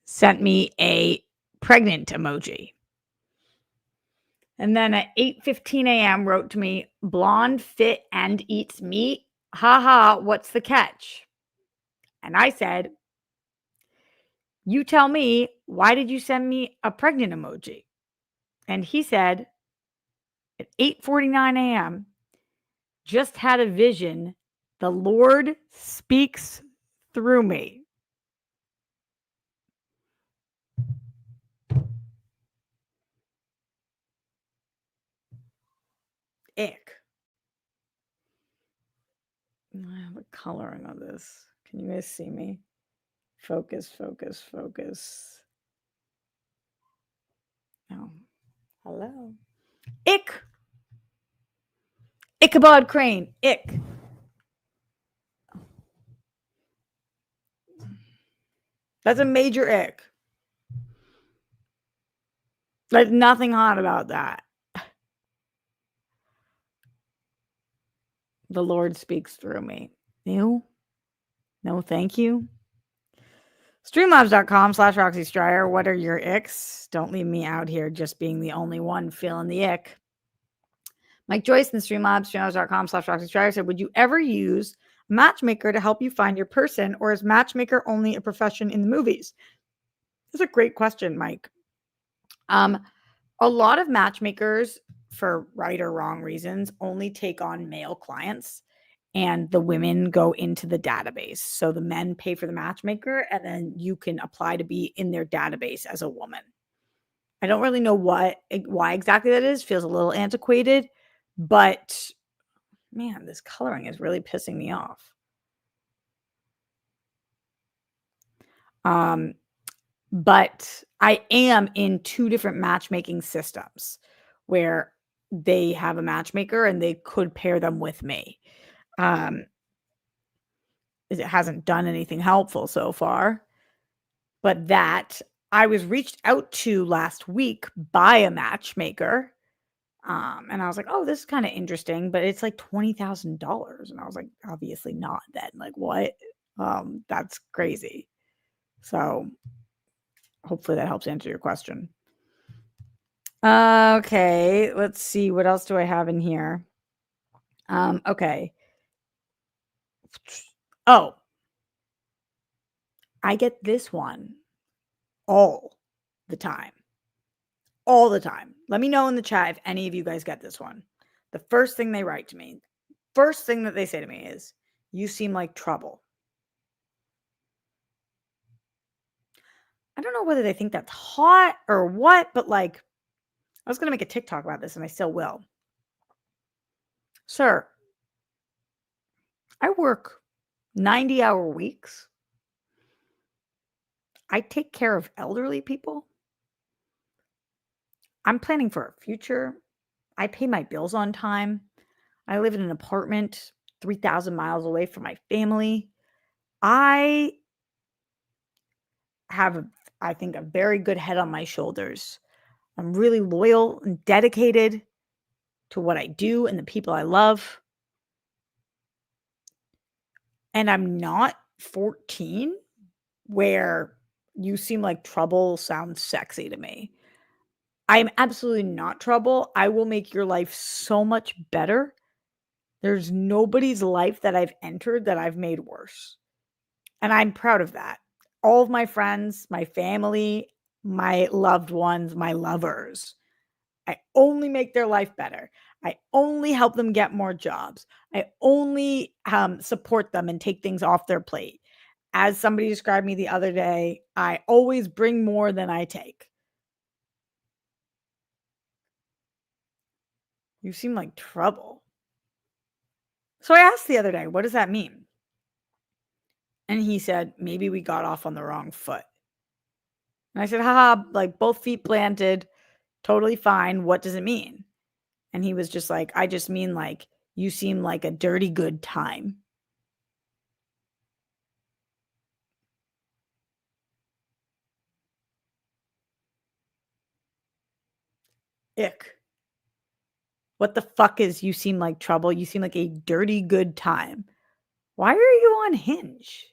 sent me a pregnant emoji. And then at 8:15 a.m. wrote to me, blonde, fit, and eats meat. Haha, what's the catch? And I said, you tell me, why did you send me a pregnant emoji? And he said, at 8:49 a.m., just had a vision. The Lord speaks through me. Ick. I have a coloring on this. Can you guys see me? Focus, focus, focus. Oh, hello. Ick. Ichabod Crane. Ick. That's a major ick. There's nothing hot about that. The Lord speaks through me. Ew. No, thank you. Streamlabs.com/Roxy Stryer. What are your icks? Don't leave me out here just being the only one feeling the ick. Mike Joyce in Streamlabs, streamlabs.com/Roxy Stryer said, would you ever use a matchmaker to help you find your person, or is matchmaker only a profession in the movies? That's a great question, Mike. A lot of matchmakers, for right or wrong reasons, only take on male clients, and the women go into the database. So the men pay for the matchmaker, and then you can apply to be in their database as a woman. I don't really know why exactly that is. Feels a little antiquated, but man, this coloring is really pissing me off. But I am in 2 different matchmaking systems where they have a matchmaker and they could pair them with me. It hasn't done anything helpful so far, but that I was reached out to last week by a matchmaker. And I was like, oh, this is kind of interesting, but it's like $20,000. And I was like, obviously not then. Like, what? That's crazy. So hopefully that helps answer your question. Okay, let's see. What else do I have in here? Okay. Oh, I get this one all the time. All the time. Let me know in the chat if any of you guys get this one. The first thing they write to me, first thing that they say to me is, you seem like trouble. I don't know whether they think that's hot or what, but like, I was going to make a TikTok about this and I still will. Sir, I work 90-hour weeks. I take care of elderly people. I'm planning for a future. I pay my bills on time. I live in an apartment 3,000 miles away from my family. I have, I think, a very good head on my shoulders. I'm really loyal and dedicated to what I do and the people I love. And I'm not 14, where you seem like trouble sounds sexy to me. I am absolutely not trouble. I will make your life so much better. There's nobody's life that I've entered that I've made worse. And I'm proud of that. All of my friends, my family, my loved ones, my lovers, I only make their life better. I only help them get more jobs. I only support them and take things off their plate. As somebody described me the other day, I always bring more than I take. You seem like trouble. So I asked the other day, what does that mean? And he said, maybe we got off on the wrong foot. And I said, haha, like both feet planted, totally fine. What does it mean? And he was just like, I just mean like, you seem like a dirty good time. Ick. What the fuck is you seem like trouble? You seem like a dirty good time. Why are you on Hinge?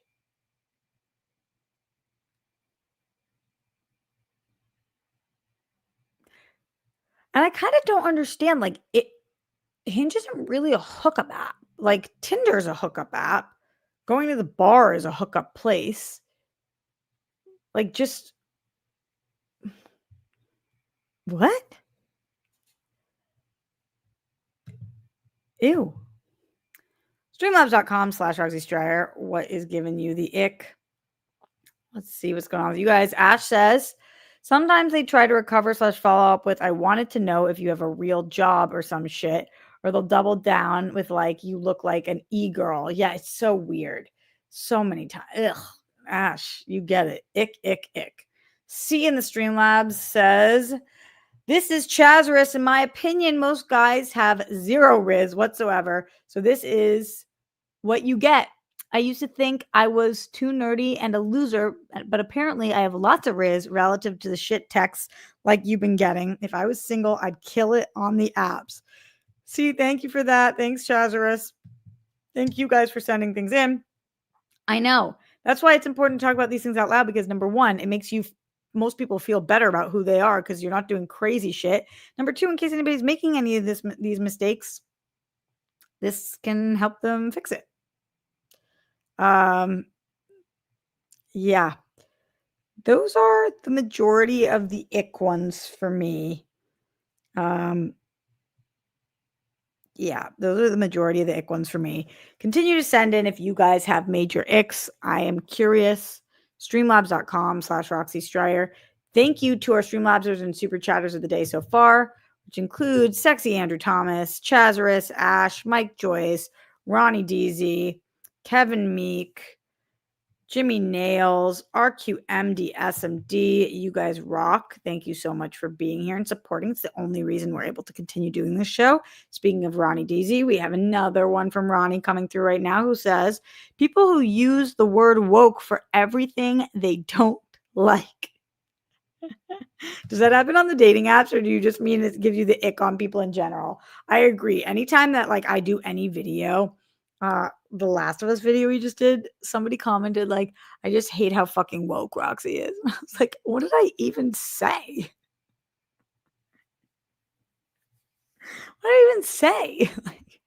And I kind of don't understand. Like, Hinge isn't really a hookup app. Like, Tinder's a hookup app. Going to the bar is a hookup place. Like, just what? Ew. Streamlabs.com/Roxy Stryer. What is giving you the ick? Let's see what's going on with you guys. Ash says, sometimes they try to recover / follow up with, I wanted to know if you have a real job or some shit. Or they'll double down with like, you look like an e-girl. Yeah, it's so weird. So many times. Ugh. Ash, you get it. Ick, ick, ick. C in the Streamlabs says, this is Chazarus. In my opinion, most guys have zero riz whatsoever. So this is what you get. I used to think I was too nerdy and a loser, but apparently I have lots of riz relative to the shit texts like you've been getting. If I was single, I'd kill it on the apps. See, thank you for that. Thanks, Chazarus. Thank you guys for sending things in. I know That's why it's important to talk about these things out loud, because number one, it makes most people feel better about who they are because you're not doing crazy shit. Number two, in case anybody's making any of these mistakes, this can help them fix it. Yeah. Those are the majority of the ick ones for me. Yeah, those are the majority of the ick ones for me. Continue to send in if you guys have major icks. I am curious. Streamlabs.com/Roxy Stryer. Thank you to our Streamlabsers and super chatters of the day so far, which includes Sexy Andrew Thomas, Chazarus, Ash, Mike Joyce, Ronnie Deasy, Kevin Meek, Jimmy Nails, RQMDSMD. You guys rock. Thank you so much for being here and supporting. It's the only reason we're able to continue doing this show. Speaking of Ronnie Deasy, we have another one from Ronnie coming through right now who says, people who use the word woke for everything they don't like. Does that happen on the dating apps, or do you just mean it gives you the ick on people in general? I agree. Anytime that like I do any video, the Last of Us video we just did, somebody commented like, I just hate how fucking woke Roxy is. I was like, what did I even say? What did I even say? Like,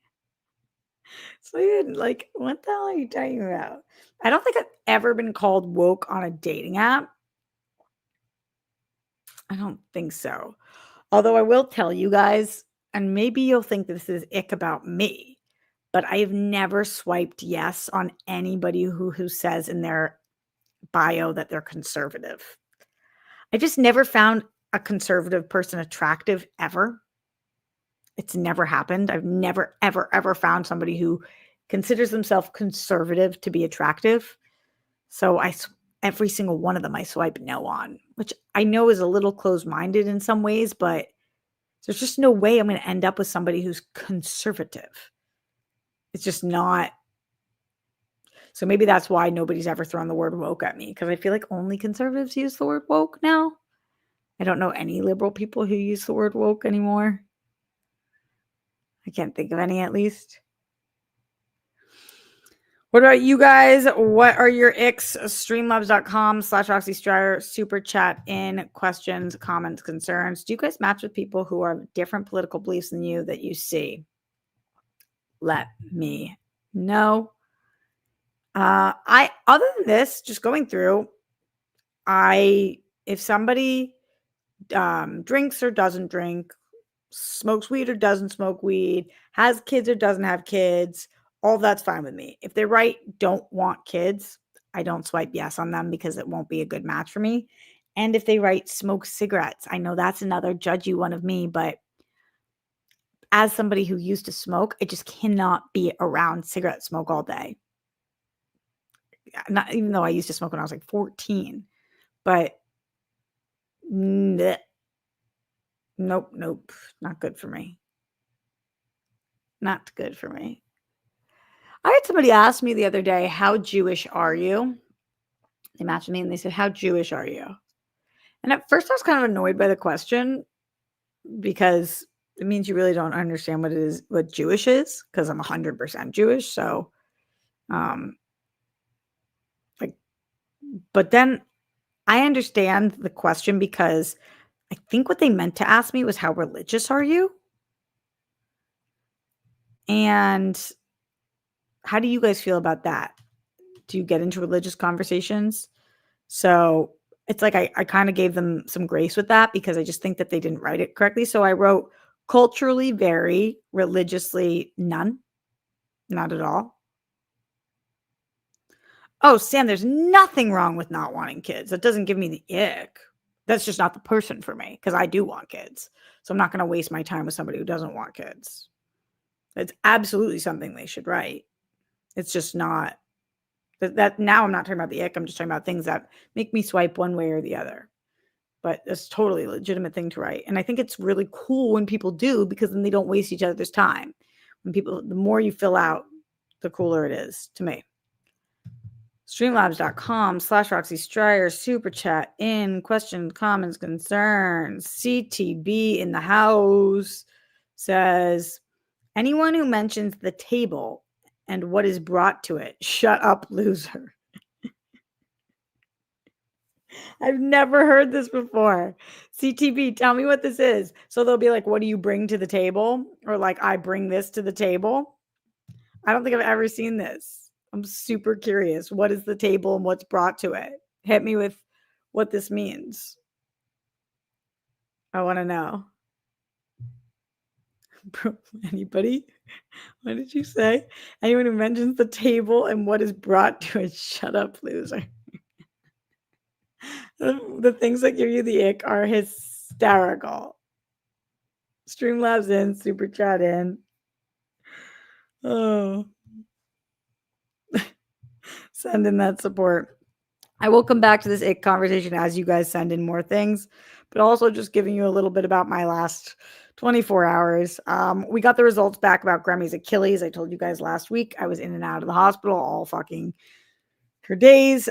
so even like, what the hell are you talking about? I don't think I've ever been called woke on a dating app. I don't think so. Although I will tell you guys, and maybe you'll think this is ick about me, but I have never swiped yes on anybody who says in their bio that they're conservative. I just never found a conservative person attractive ever. It's never happened. I've never, ever, ever found somebody who considers themselves conservative to be attractive. So every single one of them I swipe no on, which I know is a little closed-minded in some ways, but there's just no way I'm going to end up with somebody who's conservative. It's just not. So maybe that's why nobody's ever thrown the word woke at me, because I feel like only conservatives use the word woke now. I don't know any liberal people who use the word woke anymore. I can't think of any, at least. What about you guys? What are your icks? Streamlabs.com/Roxy Stryer. Super chat in questions, comments, concerns. Do you guys match with people who are different political beliefs than you that you see? Let me know. Other than this, just going through, if somebody drinks or doesn't drink, smokes weed or doesn't smoke weed, has kids or doesn't have kids, all that's fine with me. If they write don't want kids, I don't swipe yes on them because it won't be a good match for me. And if they write smoke cigarettes, I know that's another judgy one of me, but as somebody who used to smoke, I just cannot be around cigarette smoke all day. Not even though I used to smoke when I was like 14, but nope, not good for me. Not good for me. I had somebody ask me the other day, how Jewish are you? They matched me and they said, how Jewish are you? And at first I was kind of annoyed by the question because it means you really don't understand what Jewish is, because I'm 100% Jewish. So, but then I understand the question, because I think what they meant to ask me was, how religious are you? And how do you guys feel about that? Do you get into religious conversations? So it's like I kind of gave them some grace with that, because I just think that they didn't write it correctly. So I wrote culturally very, religiously none, not at all. Oh, Sam, there's nothing wrong with not wanting kids. That doesn't give me the ick. That's just not the person for me, because I do want kids. So I'm not going to waste my time with somebody who doesn't want kids. It's absolutely something they should write. It's just not that now I'm not talking about the ick. I'm just talking about things that make me swipe one way or the other. But it's totally a legitimate thing to write. And I think it's really cool when people do, because then they don't waste each other's time. The more you fill out, the cooler it is to me. Streamlabs.com/Roxy Stryer. Super chat in questions, comments, concerns. CTB in the house says, anyone who mentions the table and what is brought to it, shut up, loser. I've never heard this before. CTB, tell me what this is. So they'll be like, what do you bring to the table? Or like, I bring this to the table. I don't think I've ever seen this. I'm super curious. What is the table and what's brought to it? Hit me with what this means. I want to know. Anybody? What did you say? Anyone who mentions the table and what is brought to it, shut up, loser. The things that give you the ick are hysterical. Streamlabs in, super chat in. Oh, send in that support. I will come back to this ick conversation as you guys send in more things, but also just giving you a little bit about my last 24 hours. We got the results back about Grammy's Achilles. I told you guys last week I was in and out of the hospital all fucking for days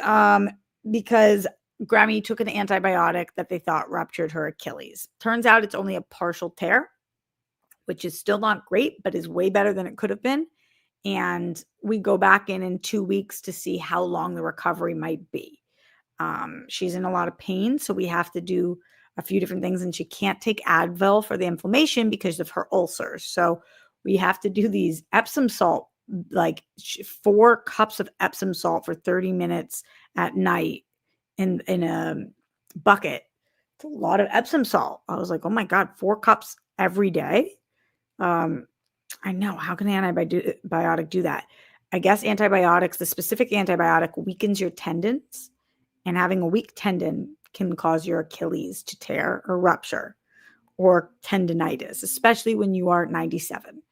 because Grammy took an antibiotic that they thought ruptured her Achilles. Turns out it's only a partial tear, which is still not great, but is way better than it could have been. And we go back in 2 weeks to see how long the recovery might be. She's in a lot of pain, so we have to do a few different things, and she can't take Advil for the inflammation because of her ulcers. So we have to do these Epsom salt, like 4 cups of Epsom salt for 30 minutes at night in a bucket. It's a lot of Epsom salt. I was like, oh my God, 4 cups every day. I know. How can an antibiotic do that? I guess antibiotics, the specific antibiotic weakens your tendons, and having a weak tendon can cause your Achilles to tear or rupture or tendinitis, especially when you are 97.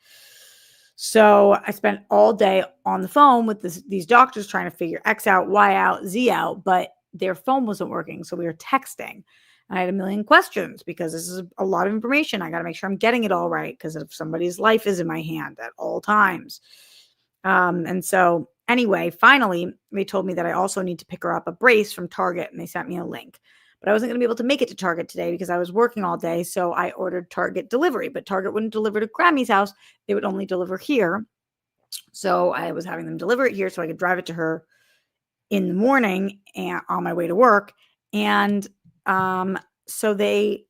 So I spent all day on the phone with these doctors trying to figure X out, Y out, Z out, but their phone wasn't working. So we were texting. And I had a million questions because this is a lot of information. I got to make sure I'm getting it all right because if somebody's life is in my hand at all times. And so anyway, finally, they told me that I also need to pick her up a brace from Target, and they sent me a link. But I wasn't going to be able to make it to Target today because I was working all day. So I ordered Target delivery, but Target wouldn't deliver to Grammy's house. They would only deliver here. So I was having them deliver it here so I could drive it to her in the morning and on my way to work. And so they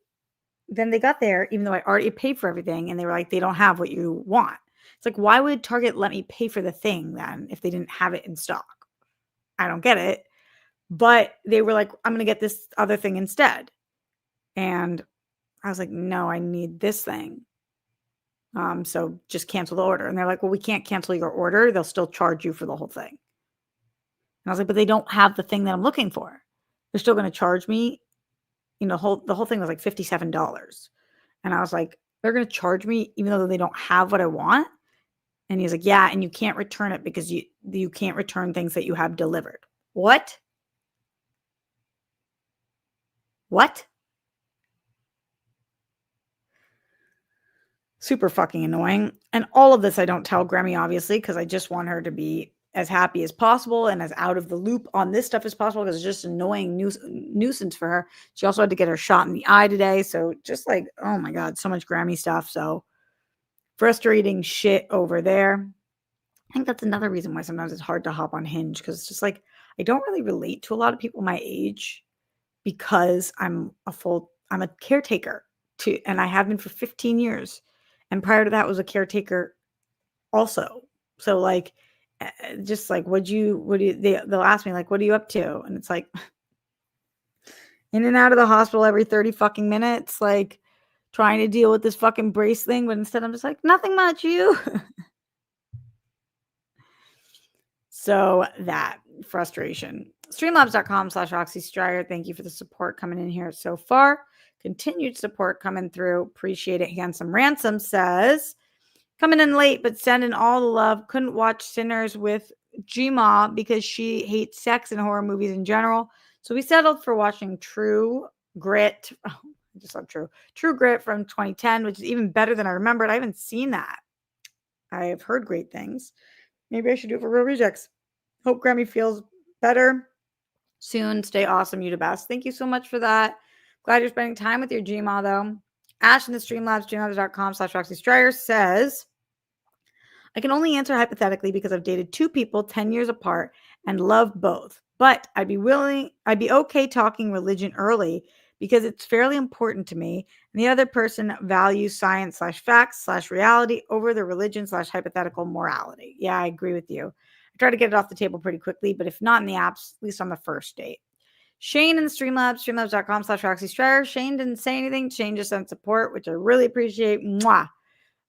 got there, even though I already paid for everything, and they were like, they don't have what you want. It's like, why would Target let me pay for the thing then if they didn't have it in stock? I don't get it. But they were like, I'm going to get this other thing instead. And I was like, no, I need this thing. So just cancel the order. And they're like, well, we can't cancel your order. They'll still charge you for the whole thing. And I was like, but they don't have the thing that I'm looking for. They're still going to charge me. You know, the whole thing was like $57. And I was like, they're going to charge me even though they don't have what I want. And he's like, yeah, and you can't return it because you can't return things that you have delivered. What? What? Super fucking annoying. And all of this I don't tell Grammy, obviously, because I just want her to be as happy as possible and as out of the loop on this stuff as possible because it's just annoying nuisance for her. She also had to get her shot in the eye today. So just like, oh my God, so much Grammy stuff. So frustrating shit over there. I think that's another reason why sometimes it's hard to hop on Hinge because it's just like I don't really relate to a lot of people my age because I'm a caretaker too, and I have been for 15 years. And prior to that was a caretaker also. So like just like they'll ask me like, what are you up to? And it's like in and out of the hospital every 30 fucking minutes, like trying to deal with this fucking brace thing, but instead I'm just like, nothing much, you. So that frustration. Streamlabs.com/Roxy Stryer. Thank you for the support coming in here so far. Continued support coming through. Appreciate it. Handsome Ransom says, coming in late, but sending all the love. Couldn't watch Sinners with Gma because she hates sex and horror movies in general. So we settled for watching True Grit. Oh, I just love True Grit from 2010, which is even better than I remembered. I haven't seen that. I have heard great things. Maybe I should do it for Real Rejects. Hope Grammy feels better soon. Stay awesome. You the best. Thank you so much for that. Glad you're spending time with your Gma, though. Ash in the Streamlabs, streamlabs.com/Roxy Stryer says, I can only answer hypothetically because I've dated 2 people 10 years apart and love both. But I'd be okay talking religion early because it's fairly important to me. And the other person values science slash facts slash reality over the religion slash hypothetical morality. Yeah, I agree with you. I try to get it off the table pretty quickly, but if not in the apps, at least on the first date. Shane in the Streamlabs, streamlabs.com slash Roxy Strider. Shane didn't say anything. Shane just sent support, which I really appreciate. Mwah.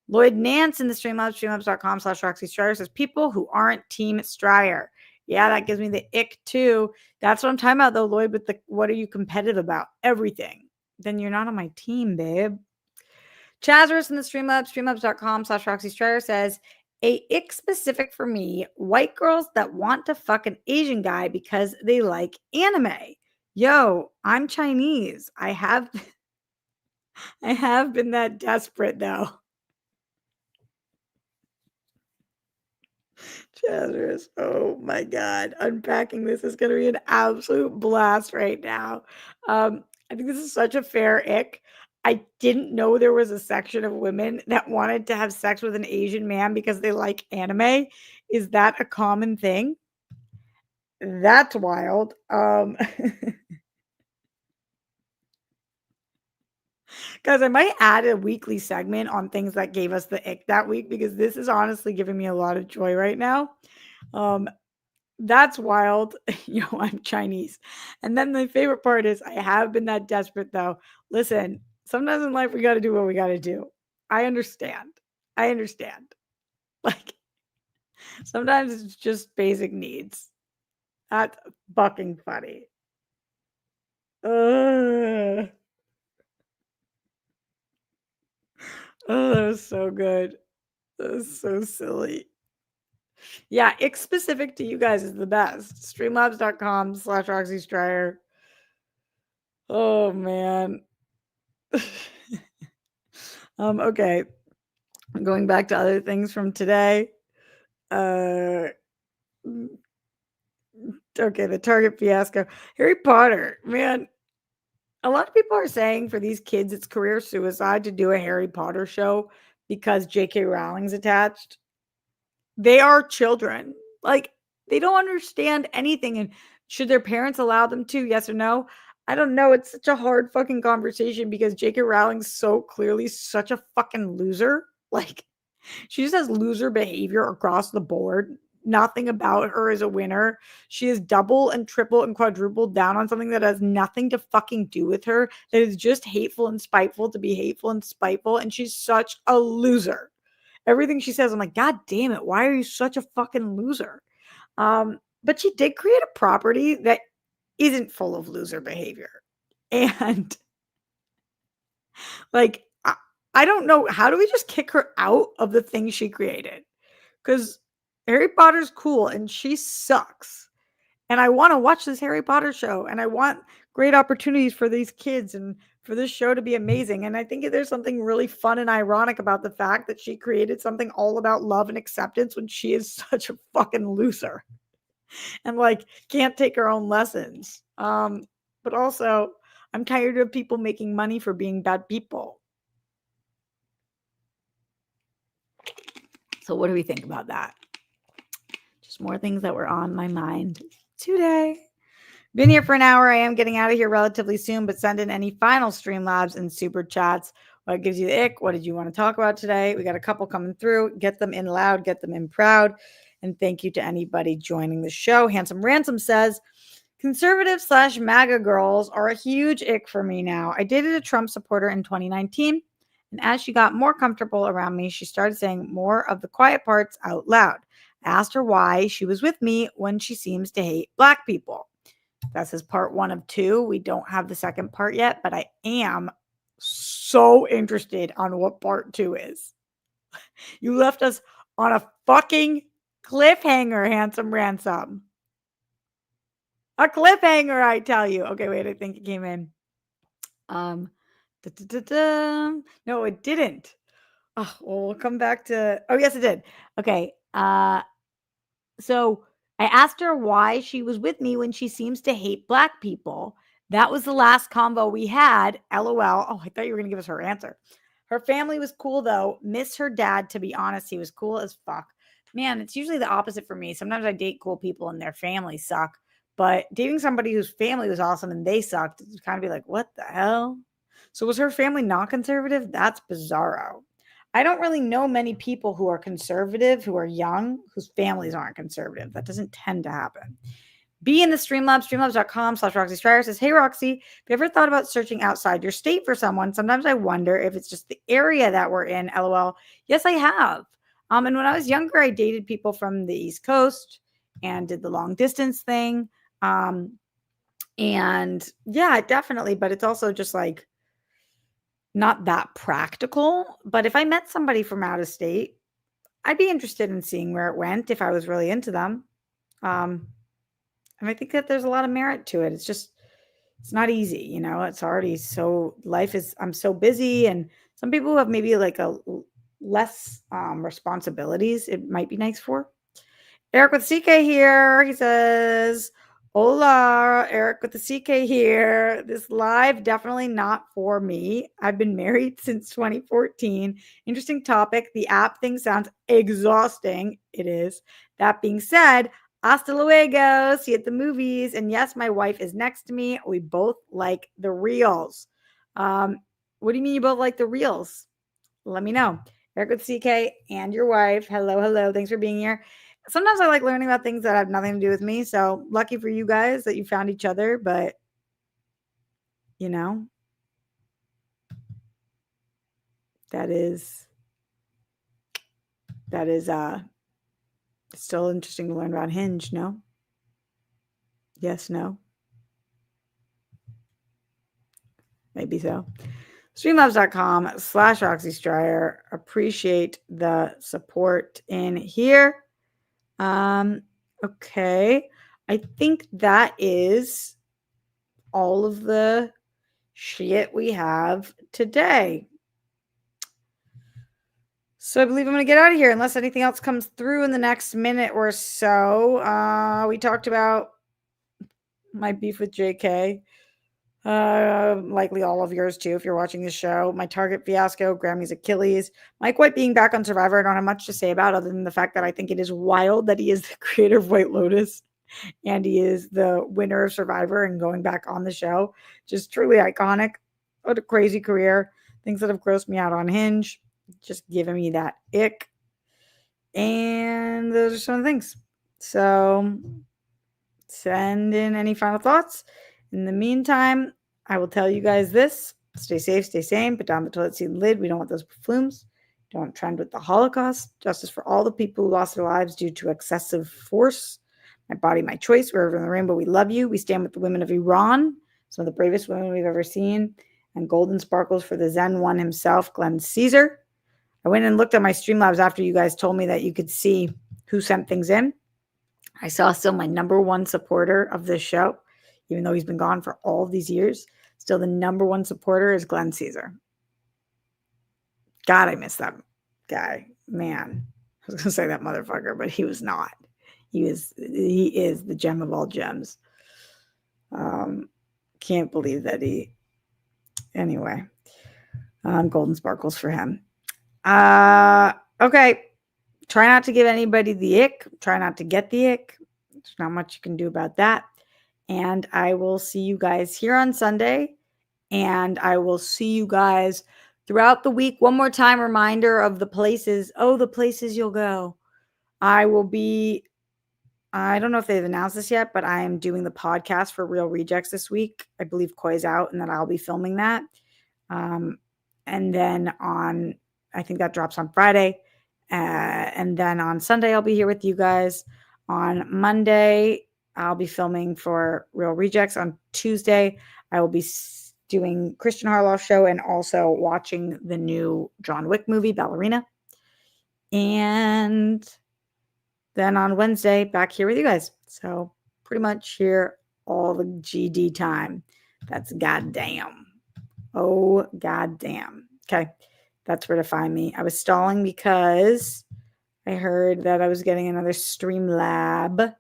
Lloyd Nance in the Streamlabs, streamlabs.com slash Roxy Strider says, people who aren't Team Strider. Yeah, that gives me the ick too. That's what I'm talking about though, Lloyd, with the what are you competitive about? Everything. Then you're not on my team, babe. Chazarus in the Streamlabs, streamlabs.com slash Roxy Strider says, a ick specific for me, white girls that want to fuck an Asian guy because they like anime. Yo, I'm Chinese. I have been that desperate though. Chazarus, oh my God. Unpacking this is going to be an absolute blast right now. I think this is such a fair ick. I didn't know there was a section of women that wanted to have sex with an Asian man because they like anime. Is that a common thing? That's wild. Guys, I might add a weekly segment on things that gave us the ick that week because this is honestly giving me a lot of joy right now. Um, That's wild. I'm Chinese. And then the favorite part is I have been that desperate though. Listen, sometimes in life we got to do what we got to do. I understand. I understand. Like sometimes it's just basic needs. That's fucking funny. Ugh. Oh, that was so good. That was so silly. Yeah, ick specific to you guys is the best. Streamlabs.com slash Roxy Strider. Oh man. Okay. Going back to other things from today. Okay, the Target fiasco. Harry Potter, man. A lot of people are saying for these kids it's career suicide to do a Harry Potter show because J.K. Rowling's attached. They are children. Like, they don't understand anything. And should their parents allow them to? Yes or no? I don't know. It's such a hard fucking conversation because J.K. Rowling's so clearly such a fucking loser. Like, she just has loser behavior across the board. Nothing about her is a winner. She is double and triple and quadrupled down on something that has nothing to fucking do with her, that is just hateful and spiteful to be hateful and spiteful. And she's such a loser. Everything she says, I'm like, God damn it, why are you such a fucking loser? But she did create a property that isn't full of loser behavior. And like, I don't know. How do we just kick her out of the thing she created? Because Harry Potter's cool and she sucks. And I want to watch this Harry Potter show. And I want great opportunities for these kids and for this show to be amazing. And I think there's something really fun and ironic about the fact that she created something all about love and acceptance when she is such a fucking loser and like can't take her own lessons. But also, I'm tired of people making money for being bad people. So, what do we think about that? Just more things that were on my mind today. Been here for an hour. I am getting out of here relatively soon, but send in any final Streamlabs and super chats. What gives you the ick? What did you want to talk about today? We got a couple coming through. Get them in loud, get them in proud. And thank you to anybody joining the show. Handsome Ransom says, conservative slash MAGA girls are a huge ick for me now. I dated a Trump supporter in 2019. And as she got more comfortable around me, she started saying more of the quiet parts out loud. I asked her why she was with me when she seems to hate Black people. This is part 1 of 2. We don't have the second part yet, but I am so interested on what part 2 is. You left us on a fucking cliffhanger, Handsome Ransom. A cliffhanger, I tell you. Okay, wait, I think it came in. No, it didn't. Oh, well, we'll come back to. Oh, yes, it did. Okay. So I asked her why she was with me when she seems to hate Black people. That was the last convo we had. LOL. Oh, I thought you were going to give us her answer. Her family was cool, though. Miss her dad, to be honest. He was cool as fuck. man, it's usually the opposite for me. Sometimes I date cool people and their families suck, but dating somebody whose family was awesome and they sucked, it's kind of be like, what the hell? So was her family not conservative? That's bizarro. I don't really know many people who are conservative, who are young, whose families aren't conservative. That doesn't tend to happen. Be in the Streamlabs, streamlabs.com/Roxy Striar says, hey, Roxy, have you ever thought about searching outside your state for someone? Sometimes I wonder if it's just the area that we're in. LOL. Yes, I have. And when I was younger, I dated people from the East Coast and did the long distance thing. And yeah, definitely. But it's also just like not that practical. But if I met somebody from out of state, I'd be interested in seeing where it went if I was really into them. And I think that there's a lot of merit to it. It's not easy, you know, it's already so I'm so busy. And some people who have maybe like less responsibilities, it might be nice for. Eric with CK here. He says, hola, Eric with the CK here. This live definitely not for me. I've been married since 2014. Interesting topic. The app thing sounds exhausting. It is. That being said, hasta luego. See you at the movies. And yes, my wife is next to me. We both like the reels. What do you mean you both like the reels? Let me know. Eric with CK and your wife. Hello, hello. Thanks for being here. Sometimes I like learning about things that have nothing to do with me. So lucky for you guys that you found each other. But, you know, that is still interesting to learn about Hinge, no? Yes, no? Maybe so. Streamlabs.com/Roxy Striar. Appreciate the support in here. Okay. I think that is all of the shit we have today. So I believe I'm going to get out of here unless anything else comes through in the next minute or so. We talked about my beef with JK. Likely all of yours too, if you're watching the show. My Target fiasco, Grammy's Achilles, Mike White being back on Survivor. I don't have much to say about other than the fact that I think it is wild that he is the creator of White Lotus and he is the winner of Survivor and going back on the show. Just truly iconic. What a crazy career. Things that have grossed me out on Hinge, just giving me that ick. And those are some of the things. So send in any final thoughts. In the meantime, I will tell you guys this. Stay safe, stay sane, put down the toilet seat lid. We don't want those flumes. Don't trend with the Holocaust. Justice for all the people who lost their lives due to excessive force. My body, my choice. Wherever in the rainbow, we love you. We stand with the women of Iran, some of the bravest women we've ever seen. And golden sparkles for the Zen one himself, Glenn Caesar. I went and looked at my Streamlabs after you guys told me that you could see who sent things in. I saw still my number one supporter of this show, even though he's been gone for all of these years. Still the number one supporter is Glenn Caesar. God, I miss that guy. Man, I was going to say that motherfucker, but he was not. He is the gem of all gems. Can't believe that anyway, golden sparkles for him. Okay. Try not to give anybody the ick. Try not to get the ick. There's not much you can do about that. And I will see you guys here on Sunday. And I will see you guys throughout the week. One more time, reminder of the places. Oh, the places you'll go. I don't know if they've announced this yet, but I am doing the podcast for Real Rejects this week. I believe Koi's out and then I'll be filming that. And then I think that drops on Friday. And then on Sunday, I'll be here with you guys. On Monday, I'll be filming for Real Rejects. On Tuesday, I will be doing Christian Harloff show and also watching the new John Wick movie, Ballerina. And then on Wednesday, back here with you guys. So pretty much here all the GD time. That's goddamn. Oh, goddamn. Okay. That's where to find me. I was stalling because I heard that I was getting another Streamlab.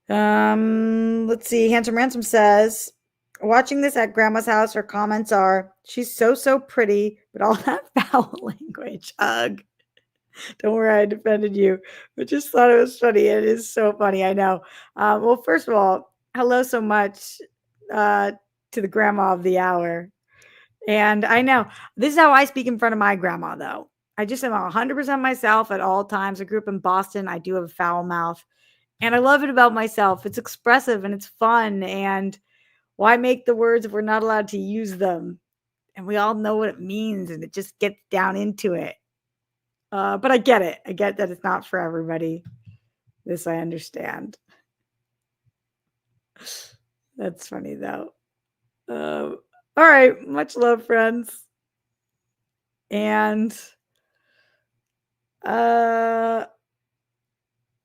Let's see. Handsome Ransom says, watching this at grandma's house, her comments are, she's so pretty, but all that foul language. Ugh. Don't worry, I defended you, but just thought it was funny. It is so funny, I know. Well, first of all, hello so much uh, to the grandma of the hour. And I know this is how I speak in front of my grandma, though. I just am 100% myself at all times. I grew up in Boston. I do have a foul mouth, and I love it about myself. It's expressive and it's fun. And why make the words if we're not allowed to use them? And we all know what it means, and it just gets down into it. But I get it. I get that it's not for everybody. This I understand. That's funny though. All right, much love, friends, and uh,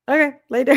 okay, later.